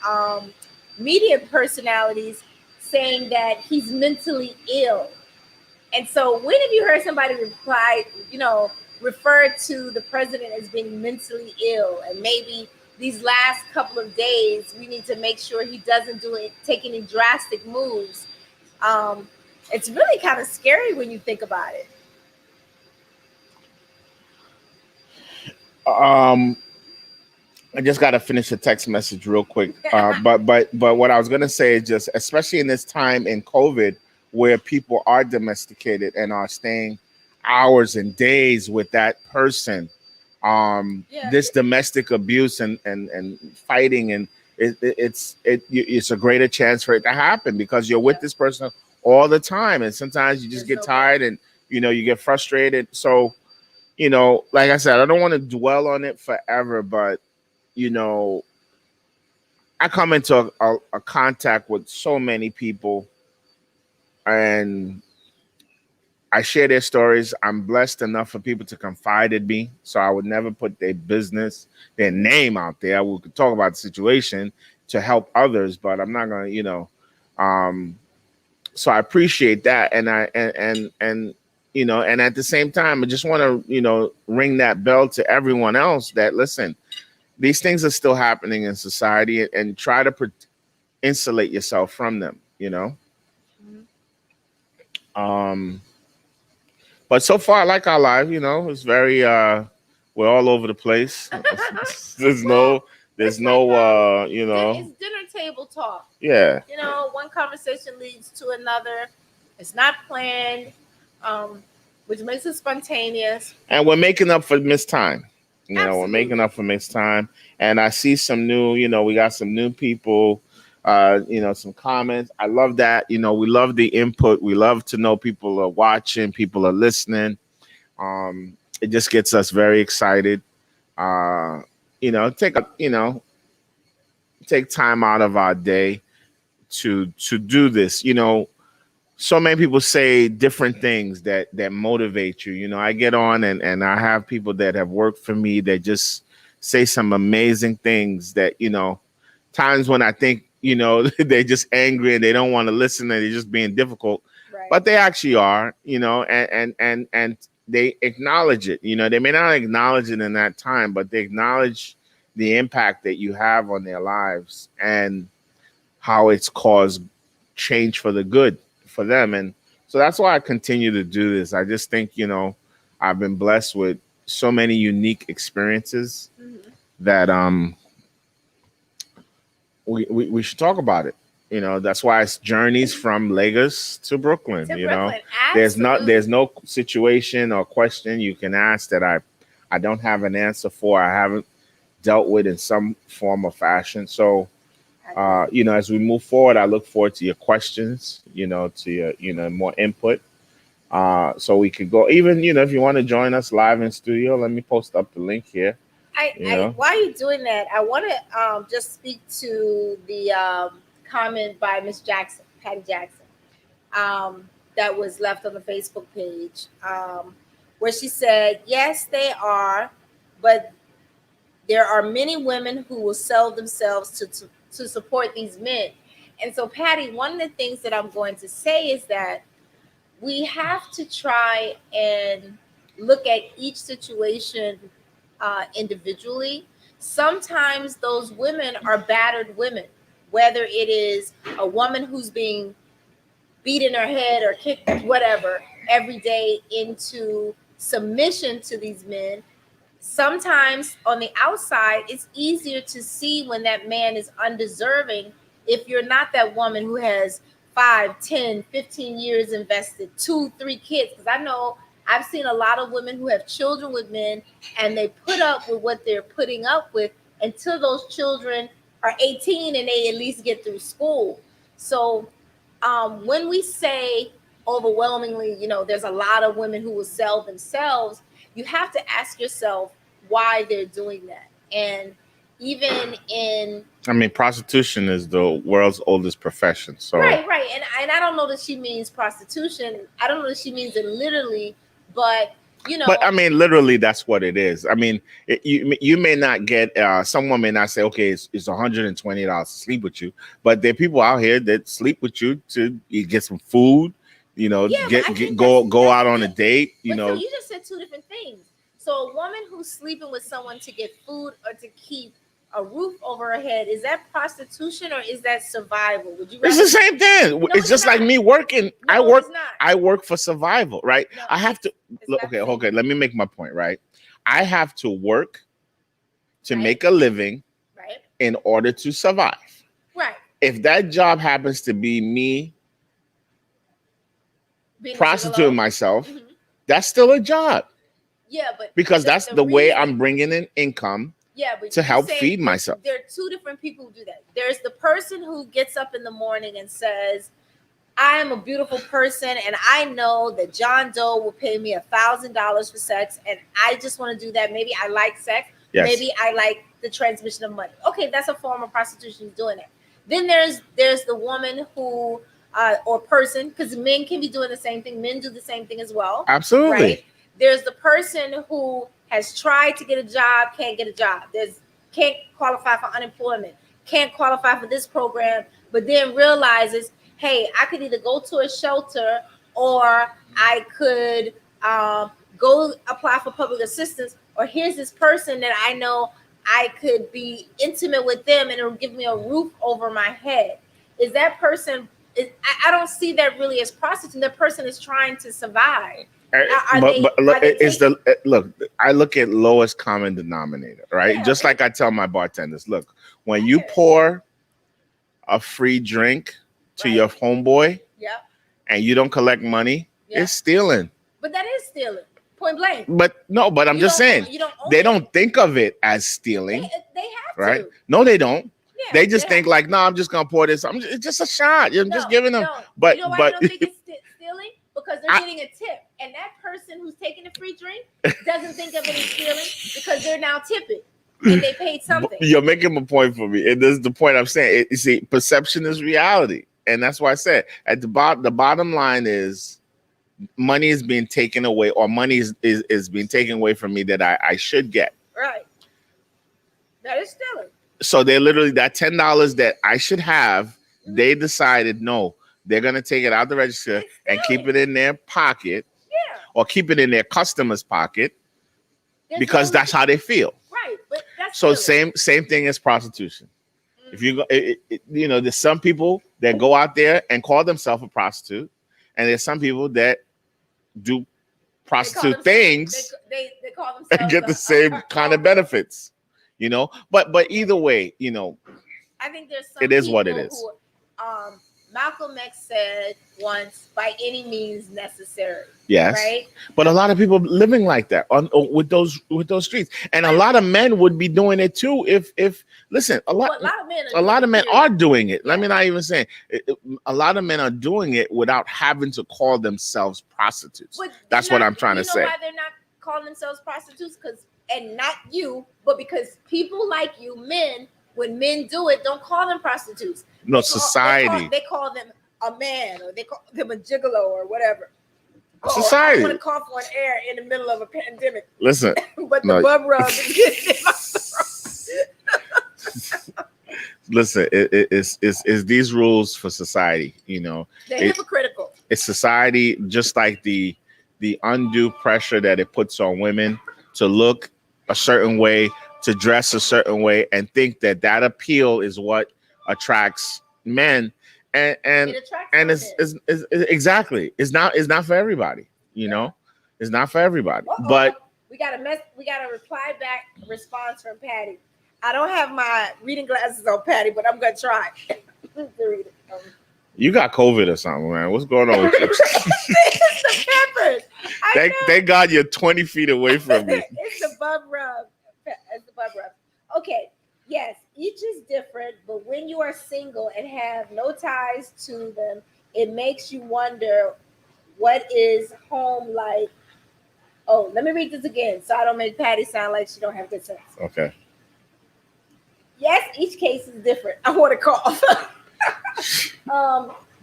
media personalities saying that he's mentally ill. And so, when have you heard somebody refer to the president as being mentally ill? And maybe these last couple of days, we need to make sure he doesn't take any drastic moves. Um, it's really kind of scary when you think about it.
Um, I just got to finish a text message real quick. But what I was gonna say is just, especially in this time in COVID, where people are domesticated and are staying hours and days with that person,
Yeah,
this domestic abuse and fighting, and it's a greater chance for it to happen because you're with
yeah.
this person all the time, and sometimes you just
There's
get
no better.
tired and you get frustrated. So like I said, I don't want to dwell on it forever, but you know, I come into a contact with so many people and I share their stories. I'm blessed enough for people to confide in me. So I would never put their business, their name out there. We could talk about the situation to help others, but I'm not gonna, um, so I appreciate that. And and at the same time, I just want to, ring that bell to everyone else that listen, these things are still happening in society, and try to insulate yourself from them.
Mhm.
Um, but so far, I like our life. It's very we're all over the place. there's
Well,
no, there's
it's like
no,
it's dinner table talk.
yeah.
One conversation leads to another. It's not planned, um, which makes it spontaneous.
And we're making up for missed time. We're making
Absolutely.
up for missed time. And I see some new, we got some new people, some comments. I love that. We love the input. We love to know people are watching, people are listening. It just gets us very excited. Uh, take time out of our day to do this. So many people say different things that motivate you. I get on and I have people that have worked for me that just say some amazing things that, times when I think, they're just angry and they don't want to listen and they're just being difficult,
Right.
but they actually are, and they acknowledge it. They may not acknowledge it in that time, but they acknowledge the impact that you have on their lives and how it's caused change for the good for them. And so that's why I continue to do this. I just think, I've been blessed with so many unique experiences
Mhm.
that we should talk about it. That's why it's journeys from Lagos to Brooklyn.
To Brooklyn,
There's
absolutely.
no situation or question you can ask that I don't have an answer for. I haven't dealt with in some form or fashion. So
I agree.
as we move forward, I look forward to your questions, to your, more input. So we could go even, if you want to join us live in studio, let me post up the link here, you
I
know.
while you're doing that, I want to just speak to the comment by Miss Jackson, Patty Jackson, that was left on the Facebook page, where she said, "Yes, they are, but there are many women who will sell themselves to support these men." And so, Patty, one of the things that I'm going to say is that we have to try and look at each situation individually. Sometimes those women are battered women, whether it is a woman who's being beat in her head or kicked, whatever, every day into submission to these men. Sometimes on the outside, it's easier to see when that man is undeserving if you're not that woman who has 5, 10, 15 years invested, 2, 3 kids. Because I know I've seen a lot of women who have children with men and they put up with what they're putting up with until those children are 18 and they at least get through school. So when we say overwhelmingly, there's a lot of women who will sell themselves, you have to ask yourself why they're doing that. And even in
I mean, prostitution is the world's oldest profession. So,
right, right, and I don't know that she means prostitution. I don't know that she means it literally, but you
but
know,
I mean, literally, that's what it is. I mean, you may not get, someone may not say, okay, it's $120 to sleep with you, but there are people out here that sleep with you to you get some food,
yeah, but I
get
think that's
go
that's
out on a
it.
date,
But so you just said two different things. So a woman who's sleeping with someone to get food or to keep a roof over her head, is that prostitution or is that survival? Would you
It's
rather
the
be?
same thing.
No,
It's
it's
just like
not.
me working.
No, it's not.
I work for survival, right?
No,
I have to
it's
look.
not
Okay,
the same
okay.
thing.
Let me make my point. Right. I have to work to
Right,
make a living
right,
in order to survive.
right.
If that job happens to be me
Being a
prostituting
gigolo.
myself,
Hmm.
that's still a job
Yeah, but
because that's
the
the way
reason.
I'm bringing in income
Yeah, but
to
you're
help
saying,
feed
but
myself.
there are two different people who do that. There's the person who gets up in the morning and says, I am a beautiful person, and I know that John Doe will pay me $1,000 for sex, and I just want to do that. Maybe I like sex,
Yes,
maybe I like the transmission of money. Okay, that's a form of prostitution. He's doing it. Then there's the woman who or person, because men can be doing the same thing. Men do the same thing as well,
absolutely.
right? There's the person who has tried to get a job, can't get a job. There's can't qualify for unemployment, can't qualify for this program, but then realizes, hey, I could either go to a shelter or I could go apply for public assistance, or here's this person that I know I could be intimate with them and it'll give me a roof over my head. Is that person? I don't see that really as prostituting. That person is trying to survive. Are
But
they? Are they
it's
taking?
look. I look at lowest common denominator, right?
Yeah,
Just like I tell my bartenders, look, when
I
you
get it.
pour a free drink to
Right.
your homeboy
Yep.
and you don't collect money,
Yep.
it's stealing.
But that is stealing. Point blank.
But no, but I'm just saying
You don't own
they
it.
don't think of it as stealing.
They have
right?
to.
No, they don't.
Yeah,
they just think like, no, I'm just gonna pour this. It's just a shot. I'm just giving them.
No.
But
you know why
but
they don't think it's stealing? Because they're getting a tip, and that person who's taking a free drink doesn't think of it as stealing because they're now tipping and they paid something.
You're making a point for me, and this is the point I'm saying. You see, perception is reality, and that's why I said at the bottom line is money is being taken away, or money is being taken away from me that I should get.
Right. That is stealing.
So they literally, that $10 that I should have, they decided no, they're gonna take it out the register and keep it in their pocket, or keep it in their customer's pocket, because that's how they feel.
Right, but that's
so
stealing.
same thing as prostitution. If you go, there's some people that go out there and call themselves a prostitute, and there's some people that do prostitute things
they call themselves
and get the same kind of benefits. But either way,
I think there's some
it is what it is.
Who, Malcolm X said once, by any means necessary.
Yes.
Right.
But a lot of people living like that with those streets, and a lot of men would be doing it too. If listen, a lot of men are doing it. Let me not even say a lot of men are doing it without having to call themselves prostitutes. That's what I'm trying to say.
Why they're not calling themselves prostitutes? And not you, but because people like you, men, when men do it, don't call them prostitutes.
No, society.
They call them a man, or they call them a gigolo, or whatever.
Society.
I want to cough on air in the middle of a pandemic.
Listen,
but the bub rub is getting in my throat.
Listen, it's these rules for society.
They're hypocritical.
It's society, just like the undue pressure that it puts on women to look a certain way, to dress a certain way, and think that appeal is what attracts men, and it's exactly, it's not for everybody. It's not for everybody.
Uh-oh.
But
we got a response from Patty. I don't have my reading glasses on, Patty, but I'm gonna try to read it.
You got COVID or something, man. What's going on with you?
It's the peppers.
Thank God you're 20 feet away from me.
It's the bub rub. Okay. Yes, each is different, but when you are single and have no ties to them, it makes you wonder what is home like. Oh, let me read this again so I don't make Patty sound like she don't have good sense.
Okay.
Yes, each case is different. I want to cough.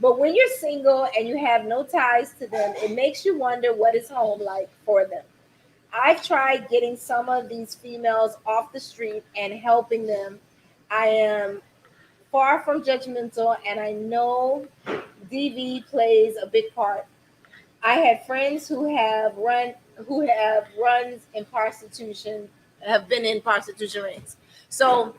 But when you're single and you have no ties to them, it makes you wonder what is home like for them. I've tried getting some of these females off the street and helping them. I am far from judgmental, and I know DV plays a big part. I have friends who have runs in prostitution, have been in prostitution rings. So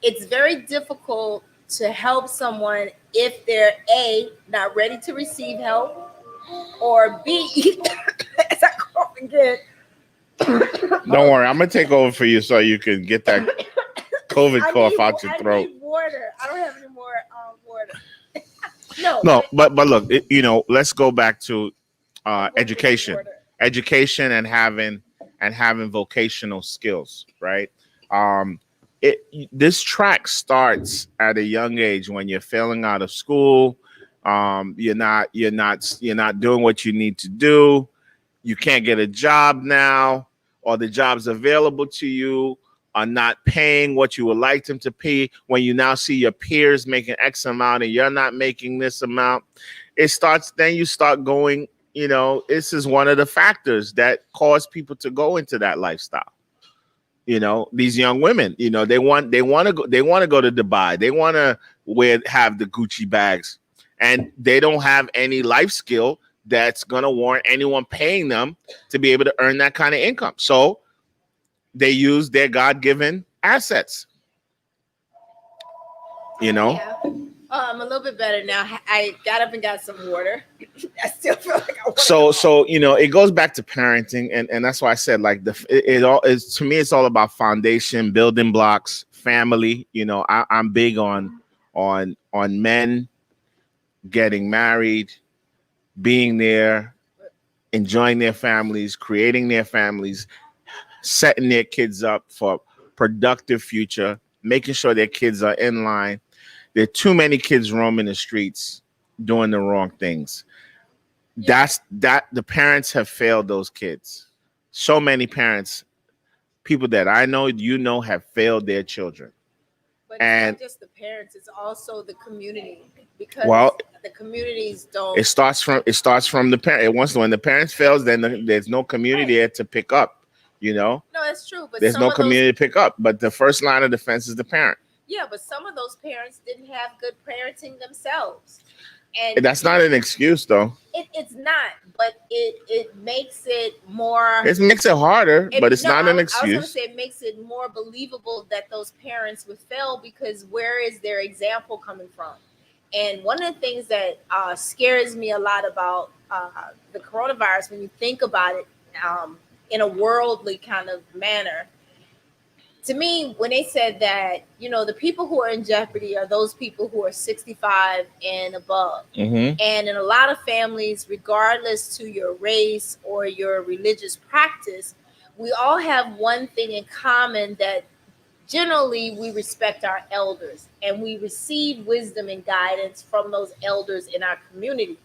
it's very difficult to help someone if they're A, not ready to receive help, or B, as I cough again.
Don't worry, I'm gonna take over for you so you can get that COVID cough out your throat.
I need water. I don't have any more water.
No, but look, let's go back to education and having vocational skills, right? This track starts at a young age when you're failing out of school. You're not doing what you need to do. You can't get a job now, or the jobs available to you are not paying what you would like them to pay. When you now see your peers making X amount and you're not making this amount, then you start going, this is one of the factors that cause people to go into that lifestyle. These young women, they want to go to Dubai. They want to have the Gucci bags, and they don't have any life skill that's going to warrant anyone paying them to be able to earn that kind of income. So they use their God-given assets.
Yeah. I'm a little bit better now. I got up and got some water. I still feel like I want
So it goes back to parenting, and that's why I said like it all is, to me, it's all about foundation, building blocks, family. I'm big on men getting married, being there, enjoying their families, creating their families, setting their kids up for productive future, making sure their kids are in line. There are too many kids roaming the streets doing the wrong things.
Yeah.
That the parents have failed those kids. So many parents, people that I know, have failed their children.
But it's
And
not just the parents, it's also the community, because
well,
the communities
it
don't.
starts from the parent. Once when the parents fails, then there's no community
Right.
there to pick up. You know,
No, that's true. But
there's
some
no
of those,
community to pick up. But the first line of defense is the parent.
yeah, but some of those parents didn't have good parenting themselves. And
That's not an excuse, though.
it's not, but it makes it more.
It makes it harder, but it's
No,
not an
I was going to
excuse.
say it makes it more believable that those parents would fail, because where is their example coming from? And one of the things that scares me a lot about the coronavirus, when you think about it in a worldly kind of manner, to me, when they said that, the people who are in jeopardy are those people who are 65 and above.
Mm-hmm.
And in a lot of families, regardless to your race or your religious practice, we all have one thing in common, that generally we respect our elders and we receive wisdom and guidance from those elders in our community.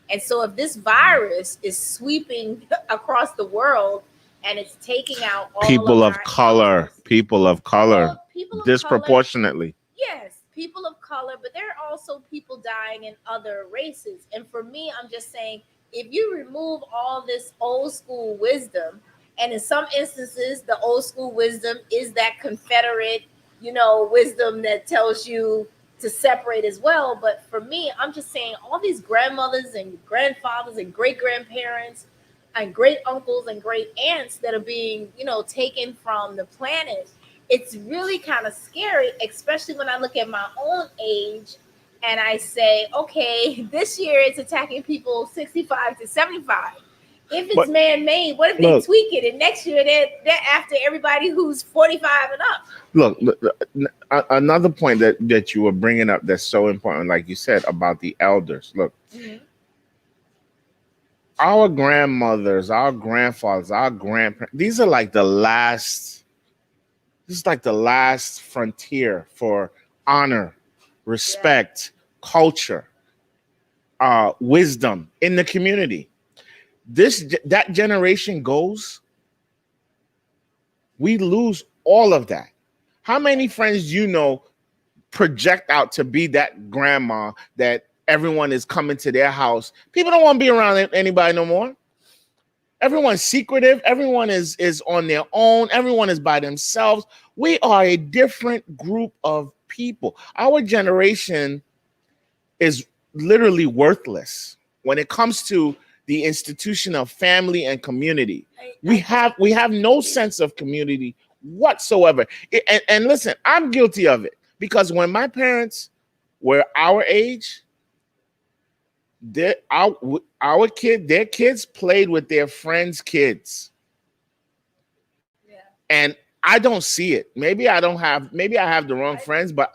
And so if this virus is sweeping across the world and it's taking out all of
People of
our
color,
elders,
people of color,
well, people of color,
disproportionately.
yes, people of color, but there are also people dying in other races. And for me, I'm just saying, if you remove all this old school wisdom, and in some instances, the old school wisdom is that Confederate, wisdom that tells you to separate as well. But for me, I'm just saying, all these grandmothers and grandfathers and great grandparents and great uncles and great aunts that are being, taken from the planet, it's really kind of scary, especially when I look at my own age and I say, okay, this year it's attacking people 65 to 75. If it's
But
man made, what if they
look,
tweak it and next year they're after everybody who's 45 and up?
another point that you were bringing up that's so important, like you said about the elders. Look,
Mm-hmm.
our grandmothers, our grandfathers, our grandparents, these are like the last. This is like the last frontier for honor,
Yeah.
respect, culture, wisdom in the community. That generation goes, we lose all of that. How many friends project out to be that grandma that everyone is coming to their house? People don't want to be around anybody no more. Everyone's secretive. Everyone is on their own. Everyone is by themselves. We are a different group of people. Our generation is literally worthless when it comes to the institution of family and community. We have no sense of community whatsoever. And listen, I'm guilty of it, because when my parents were our age, their kids played with their friends' kids,
Yeah.
and I don't see it. Maybe I have the wrong friends, but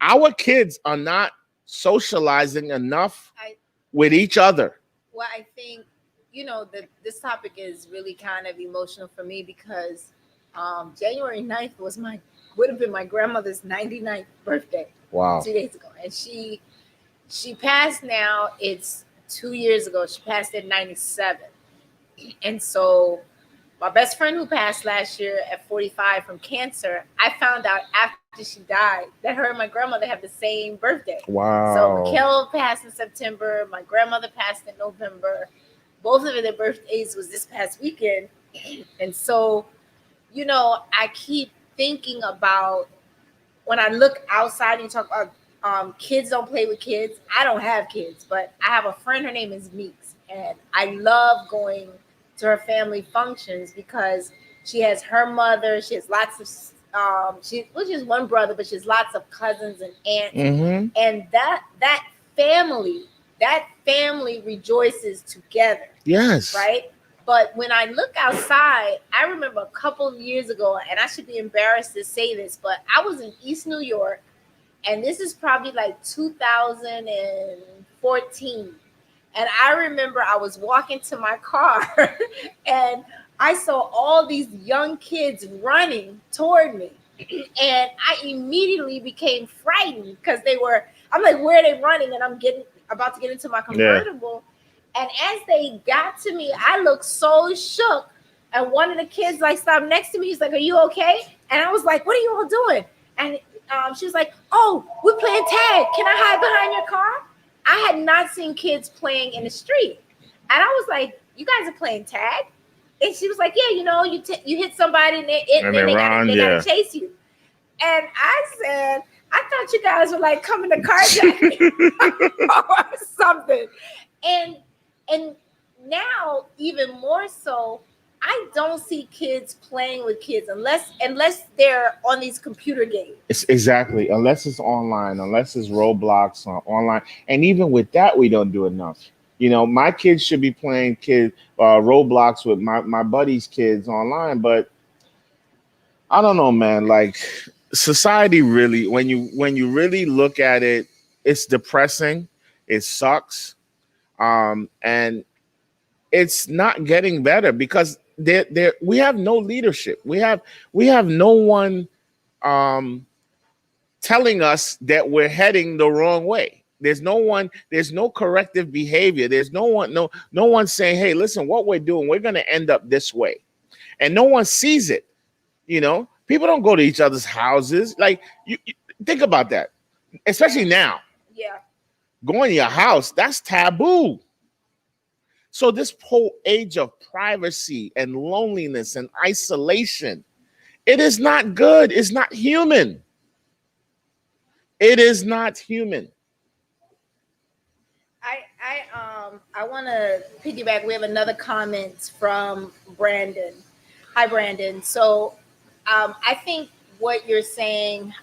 our kids are not socializing enough
I
with each other.
Well, I think, that this topic is really kind of emotional for me, because January 9th would have been my grandmother's 99th birthday
Wow.
2 days ago. And she passed now, it's 2 years ago. She passed at 97. And so my best friend who passed last year at 45 from cancer, I found out after she died that her and my grandmother have the same birthday. So
Wow.
Mikhail passed in September, my grandmother passed in November. Both of their birthdays was this past weekend. And so, I keep thinking about, when I look outside and you talk about kids don't play with kids. I don't have kids, but I have a friend. Her name is Meeks, and I love going to her family functions because she has her mother. She has lots of she has one brother, but she has lots of cousins and aunts,
Mm-hmm.
and family that family rejoices together,
Yes.
right? But when I look outside, I remember a couple of years ago, and I should be embarrassed to say this, but I was in East New York, and this is probably like 2014. And I remember I was walking to my car and I saw all these young kids running toward me. And I immediately became frightened because I'm like, where are they running? And I'm getting about to get into my
Yeah.
convertible. And as they got to me, I looked so shook. And one of the kids like stopped next to me. He's like, "Are you okay?" And I was like, "What are you all doing?" And she was like, "Oh, we're playing tag. Can I hide behind your car?" I had not seen kids playing in the street, and I was like, "You guys are playing tag?" And she was like, "Yeah, you hit somebody and
And
then
then Ron,
they gotta
yeah.
chase you." And I said, "I thought you guys were like coming to carjack me or something." And and now even more so, I don't see kids playing with kids unless they're on these computer games.
It's exactly, unless it's online, unless it's Roblox or online, and even with that, we don't do enough. My kids should be playing Roblox with my buddies' kids online, but I don't know, man. Like society really, when you really look at it, it's depressing. It sucks, and it's not getting better because there we have no leadership. We have no one um, telling us that we're heading the wrong way. There's no one. There's no corrective behavior. There's no one. No one saying, "Hey, listen, what we're doing, we're going to end up this way," and no one sees it. People don't go to each other's houses. Like you think about that, especially now.
Yeah.
Going to your house, that's taboo. So this whole age of privacy and loneliness and isolation, it is not good. It's not human. It is not human.
I want to piggyback. We have another comment from Brandon. Hi, Brandon. So, I think what you're saying,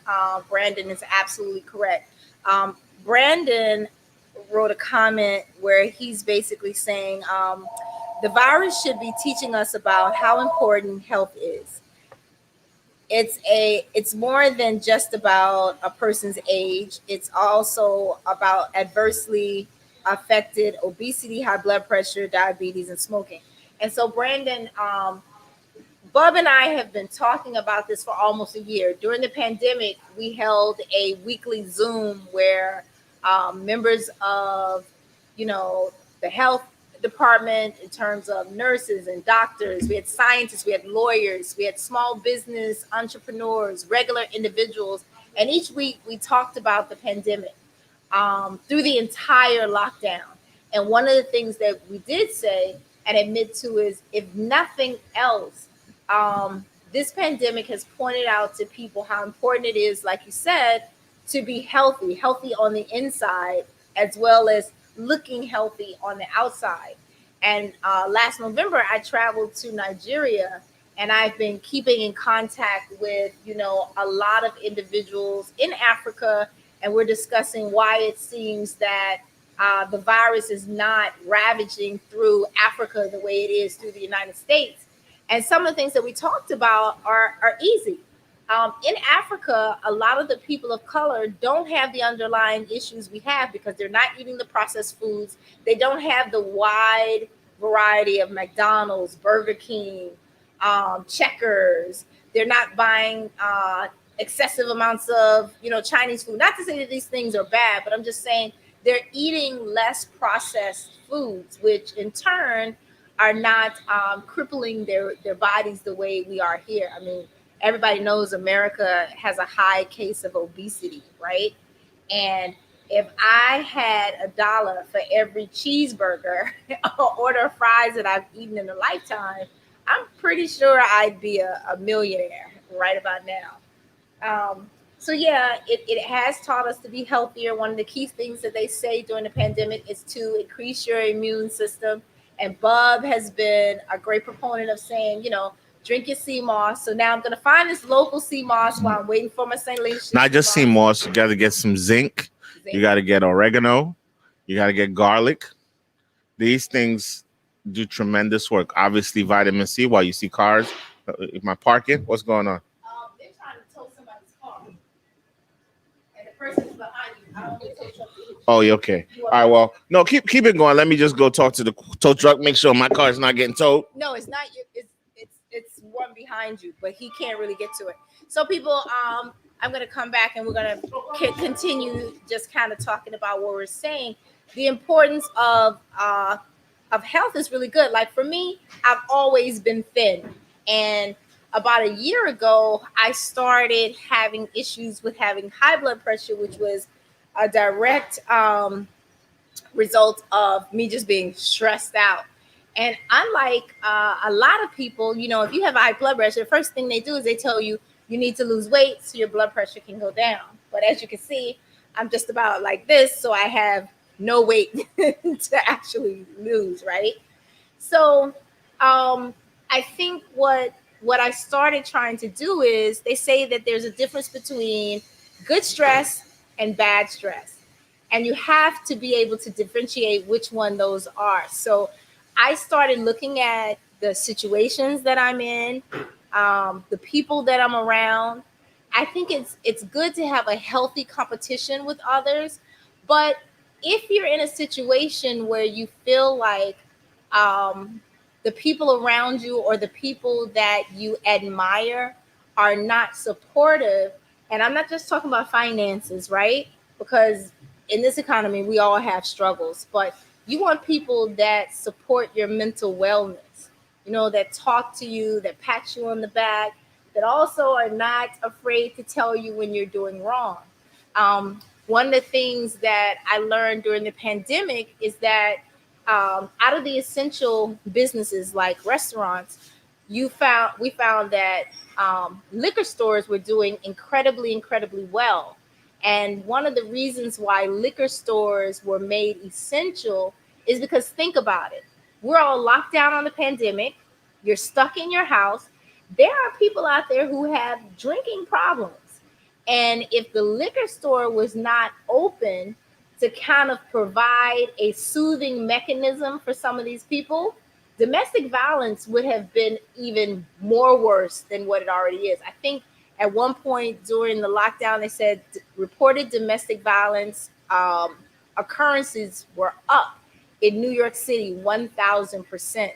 Brandon, is absolutely correct. Brandon wrote a comment where he's basically saying the virus should be teaching us about how important health is. It's more than just about a person's age. It's also about adversely affected obesity, high blood pressure, diabetes, and smoking. And so, Brandon, Bub and I have been talking about this for almost a year. During the pandemic, we held a weekly Zoom where members of, the health department, in terms of nurses and doctors, we had scientists, we had lawyers, we had small business entrepreneurs, regular individuals, and each week we talked about the pandemic through the entire lockdown. And one of the things that we did say and admit to is, if nothing else, this pandemic has pointed out to people how important it is, like you said, to be healthy, healthy on the inside, as well as looking healthy on the outside. And last November, I traveled to Nigeria, and I've been keeping in contact with, a lot of individuals in Africa, and we're discussing why it seems that the virus is not ravaging through Africa the way it is through the United States. And some of the things that we talked about are easy. In Africa, a lot of the people of color don't have the underlying issues we have because they're not eating the processed foods. They don't have the wide variety of McDonald's, Burger King, Checkers. They're not buying excessive amounts of, Chinese food. Not to say that these things are bad, but I'm just saying they're eating less processed foods, which in turn are not crippling their bodies the way we are here. I mean, everybody knows America has a high case of obesity, right? And if I had $1 for every cheeseburger or order of fries that I've eaten in a lifetime, I'm pretty sure I'd be a millionaire right about now. So yeah, it has taught us to be healthier. One of the key things that they say during the pandemic is to increase your immune system. And Bub has been a great proponent of saying, drink your sea moss. So now I'm gonna find this local sea moss while I'm waiting for my St. Lucia
Not
sea
just sea
moss.
moss. You got to get some zinc. You got to get oregano. You got to get garlic. These things do tremendous work. Obviously, vitamin C. While you see cars, am I parking? What's going on?
They're trying to tow somebody's car, and the person's behind you.
Oh, you okay? All right. Well, no, keep it going. Let me just go talk to the tow truck. Make sure my car is not getting towed.
No, it's not you. It's one behind you, but he can't really get to it. So people, I'm gonna come back and we're gonna continue just kind of talking about what we're saying. The importance of health is really good. Like for me, I've always been thin, and about a year ago, I started having issues with having high blood pressure, which was a direct result of me just being stressed out. And unlike a lot of people, if you have high blood pressure, the first thing they do is they tell you you need to lose weight so your blood pressure can go down. But as you can see, I'm just about like this, so I have no weight to actually lose, right? So I think what I started trying to do is they say that there's a difference between good stress and bad stress. And you have to be able to differentiate which one those are. So I started looking at the situations that I'm in, the people that I'm around. I think it's good to have a healthy competition with others, but if you're in a situation where you feel like um, the people around you or the people that you admire are not supportive, and I'm not just talking about finances, right? Because in this economy, we all have struggles, but you want people that support your mental wellness, that talk to you, that pat you on the back, that also are not afraid to tell you when you're doing wrong. One of the things that I learned during the pandemic is that out of the essential businesses like restaurants, we found that liquor stores were doing incredibly well. And one of the reasons why liquor stores were made essential is because think about it. We're all locked down on the pandemic. You're stuck in your house. There are people out there who have drinking problems. And if the liquor store was not open to kind of provide a soothing mechanism for some of these people, domestic violence would have been even more worse than what it already is. I think at one point during the lockdown, they said reported domestic violence occurrences were up in New York City 1,000%.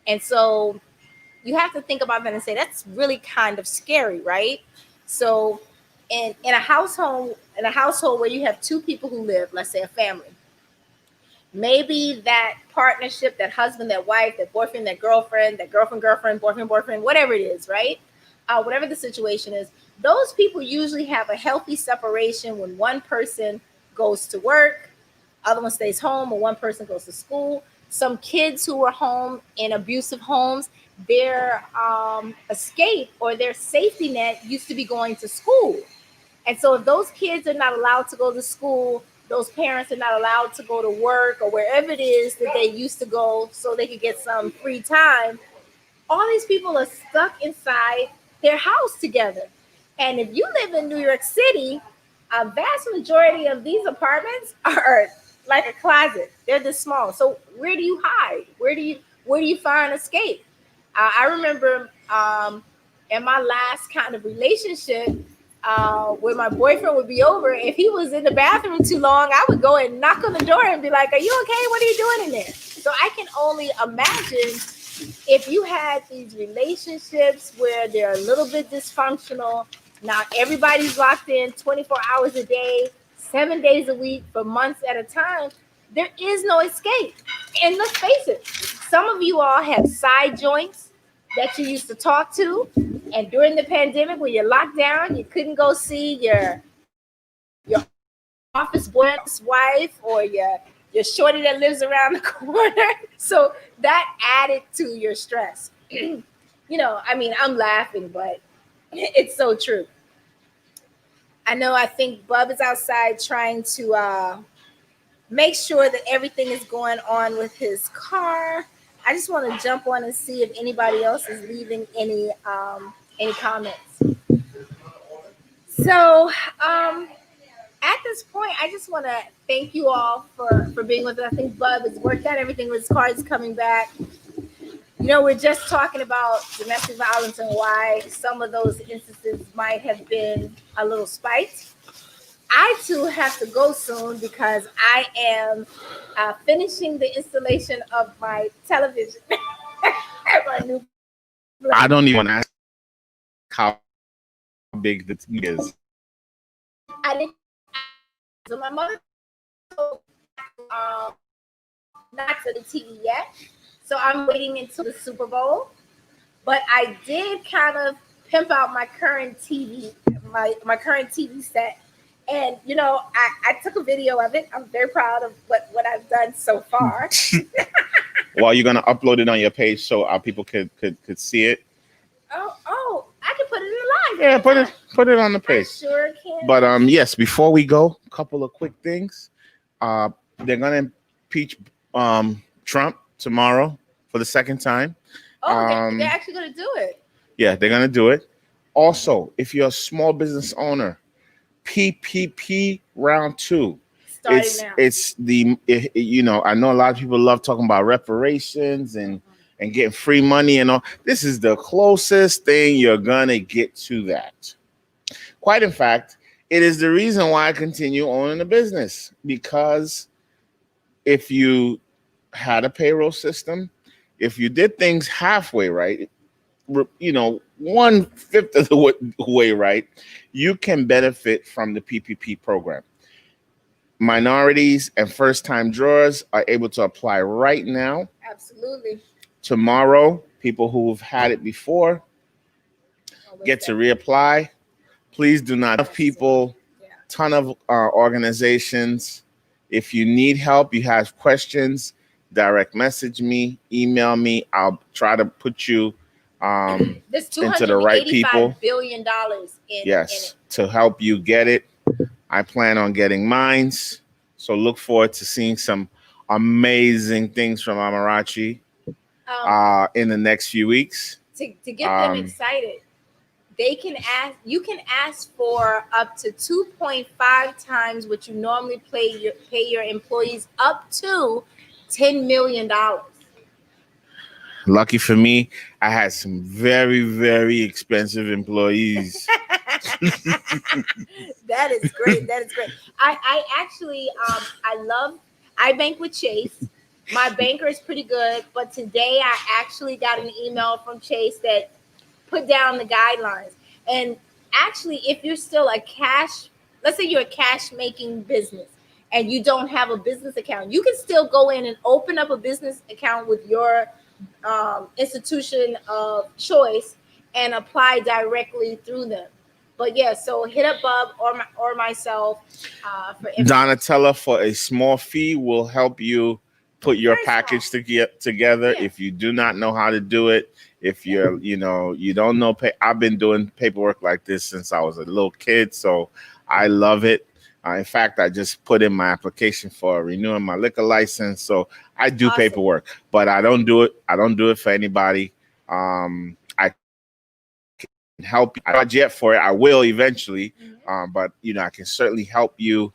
And so you have to think about that and say that's really kind of scary, right? So in a household where you have two people who live, let's say a family, maybe that partnership, that husband, that wife, that boyfriend, that girlfriend, boyfriend, whatever it is, right? Whatever the situation is, those people usually have a healthy separation when one person goes to work, other one stays home, or one person goes to school. Some kids who are home in abusive homes, their escape or their safety net used to be going to school. And so if those kids are not allowed to go to school, those parents are not allowed to go to work or wherever it is that they used to go so they could get some free time, all these people are stuck inside their house together. And if you live in New York City, a vast majority of these apartments are like a closet. They're this small. So where do you hide? Where do you find escape? I remember in my last kind of relationship, when my boyfriend would be over, if he was in the bathroom too long, I would go and knock on the door and be like, "Are you okay? What are you doing in there?" So I can only imagine if you had these relationships where they're a little bit dysfunctional. Now everybody's locked in 24 hours a day, 7 days a week for months at a time. There is no escape. And let's face it, some of you all have side joints that you used to talk to. And during the pandemic, when you're locked down, you couldn't go see your office wife or your shorty that lives around the corner. So that added to your stress. I mean, I'm laughing, but it's so true. I think Bub is outside trying to make sure that everything is going on with his car. I just want to jump on and see if anybody else is leaving any comments. So at this point, I just want to thank you all for being with us. I think Bub has worked out everything with his cards coming back. We're just talking about domestic violence and why some of those instances might have been a little spiked. I too have to go soon because I am finishing the installation of my television at my new place.
I don't even want to ask how big the TV is.
I didn't. So my mother told me not to the TV yet. So I'm waiting until the Super Bowl. But I did kind of pimp out my current TV, my current TV set. And I took a video of it. I'm very proud of what I've done so far.
Well, you're gonna upload it on your page so our people could see it.
Oh, I can put it in the live.
Yeah, put it on the
I
page.
sure can.
But yes, before we go, a couple of quick things. They're gonna impeach Trump tomorrow for the second time.
Oh, they're actually going to do it.
Yeah, they're gonna do it. Also, if you're a small business owner, PPP round 2.
Starting now.
It's I know a lot of people love talking about reparations and getting free money and all. This is the closest thing you're gonna get to that. Quite in fact, it is the reason why I continue owning a business, because if you had a payroll system, if you did things halfway right, 1/5 of the way right, you can benefit from the PPP program. Minorities and first-time drawers are able to apply right now.
Absolutely.
Tomorrow, people who've had it before get to reapply. Please do not have people, ton of organizations. If you need help, you have questions, direct message me, email me. I'll try to put you into the right people.
$285 billion in it.
To help you get it. I plan on getting mines. So look forward to seeing some amazing things from Amarachi in the next few weeks.
To get them excited, you can ask for up to 2.5 times what you normally pay your employees, up to $10 million.
Lucky for me, I had some very, very expensive employees.
That is great. That is great. I actually I bank with Chase. My banker is pretty good, but today I actually got an email from Chase that put down the guidelines. And actually, if you're still let's say you're a cash making business and you don't have a business account, you can still go in and open up a business account with your institution of choice and apply directly through them. But yeah, so hit up Bub or myself for
Donatella, for a small fee, will help you put your package together. Yeah. If you do not know how to do it, if you're you don't know, I've been doing paperwork like this since I was a little kid, so I love it. In fact, I just put in my application for renewing my liquor license. So I do paperwork, but I don't do it. I don't do it for anybody. I can help you. I'm not yet for it. I will eventually. But I can certainly help you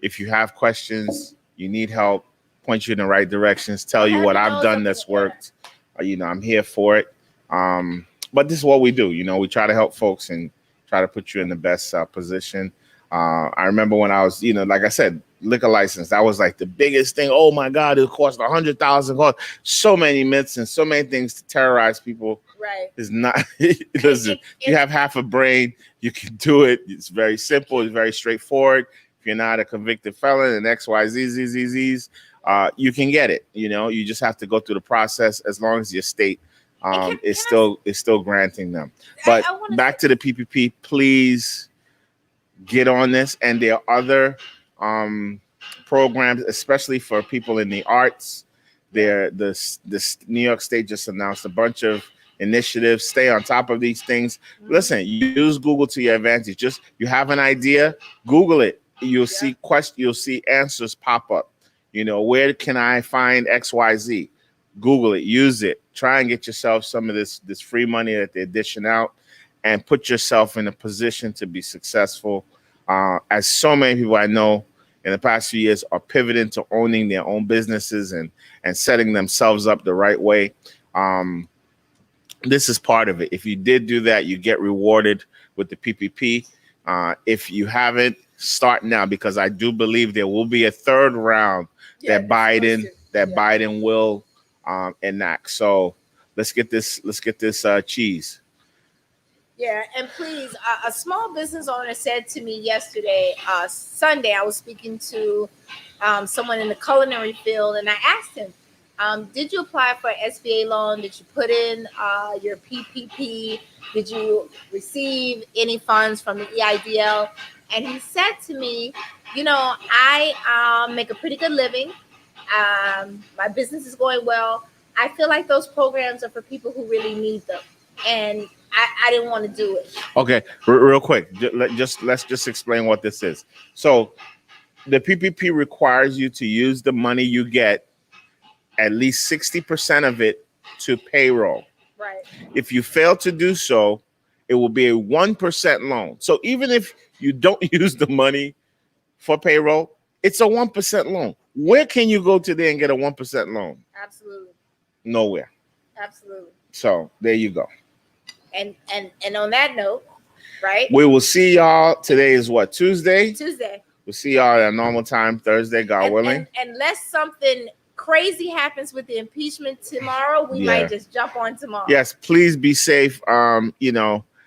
if you have questions, you need help, point you in the right directions, tell you what I've done that's worked. I'm here for it. But this is what we do. We try to help folks and try to put you in the best position. I remember when I was, like I said, liquor license, that was like the biggest thing. Oh my God, it cost $100,000. So many myths and so many things to terrorize people.
Right.
It's not, listen, if you have half a brain, you can do it. It's very simple. It's very straightforward. If you're not a convicted felon and XYZs, you can get it. You just have to go through the process as long as your state is still granting them. But back to the PPP, please get on this. And there are other programs, especially for people in the arts. The New York State just announced a bunch of initiatives. Stay on top of these things. Listen, use Google to your advantage. Just you have an idea, Google it. You'll see you'll see answers pop up. Where can I find XYZ? Google it, use it. Try and get yourself some of this free money that they're dishing out, and put yourself in a position to be successful. As so many people I know in the past few years are pivoting to owning their own businesses and setting themselves up the right way. This is part of it. If you did do that, you get rewarded with the PPP. If you haven't, start now, because I do believe there will be a third round
Yeah,
that
yeah.
Biden will enact. So let's get this cheese.
Yeah, and please, a small business owner said to me yesterday, Sunday, I was speaking to someone in the culinary field, and I asked him, did you apply for an SBA loan? Did you put in your PPP? Did you receive any funds from the EIDL? And he said to me, I make a pretty good living. My business is going well. I feel like those programs are for people who really need them. And I didn't want to do it.
Okay, real quick, let's just explain what this is. So the PPP requires you to use the money you get, at least 60% of it, to payroll.
Right.
If you fail to do so, it will be a 1% loan. So even if you don't use the money for payroll, it's a 1% loan. Where can you go today and get a 1% loan?
Absolutely.
Nowhere.
Absolutely.
So there you go.
And on that note, right?
We will see y'all. Today is what, Tuesday?
Tuesday.
We'll see y'all at a normal time Thursday, God willing.
And unless something crazy happens with the impeachment tomorrow, we might just jump on tomorrow.
Yes, please be safe.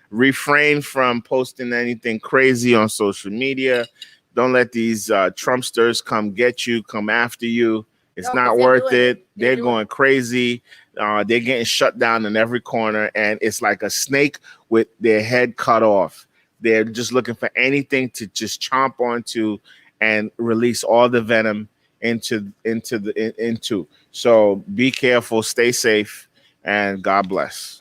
Refrain from posting anything crazy on social media. Don't let these Trumpsters come get you, come after you. It's not worth it. They're going crazy. They're getting shut down in every corner, and it's like a snake with their head cut off. They're just looking for anything to just chomp onto and release all the venom into. So be careful, stay safe, and God bless.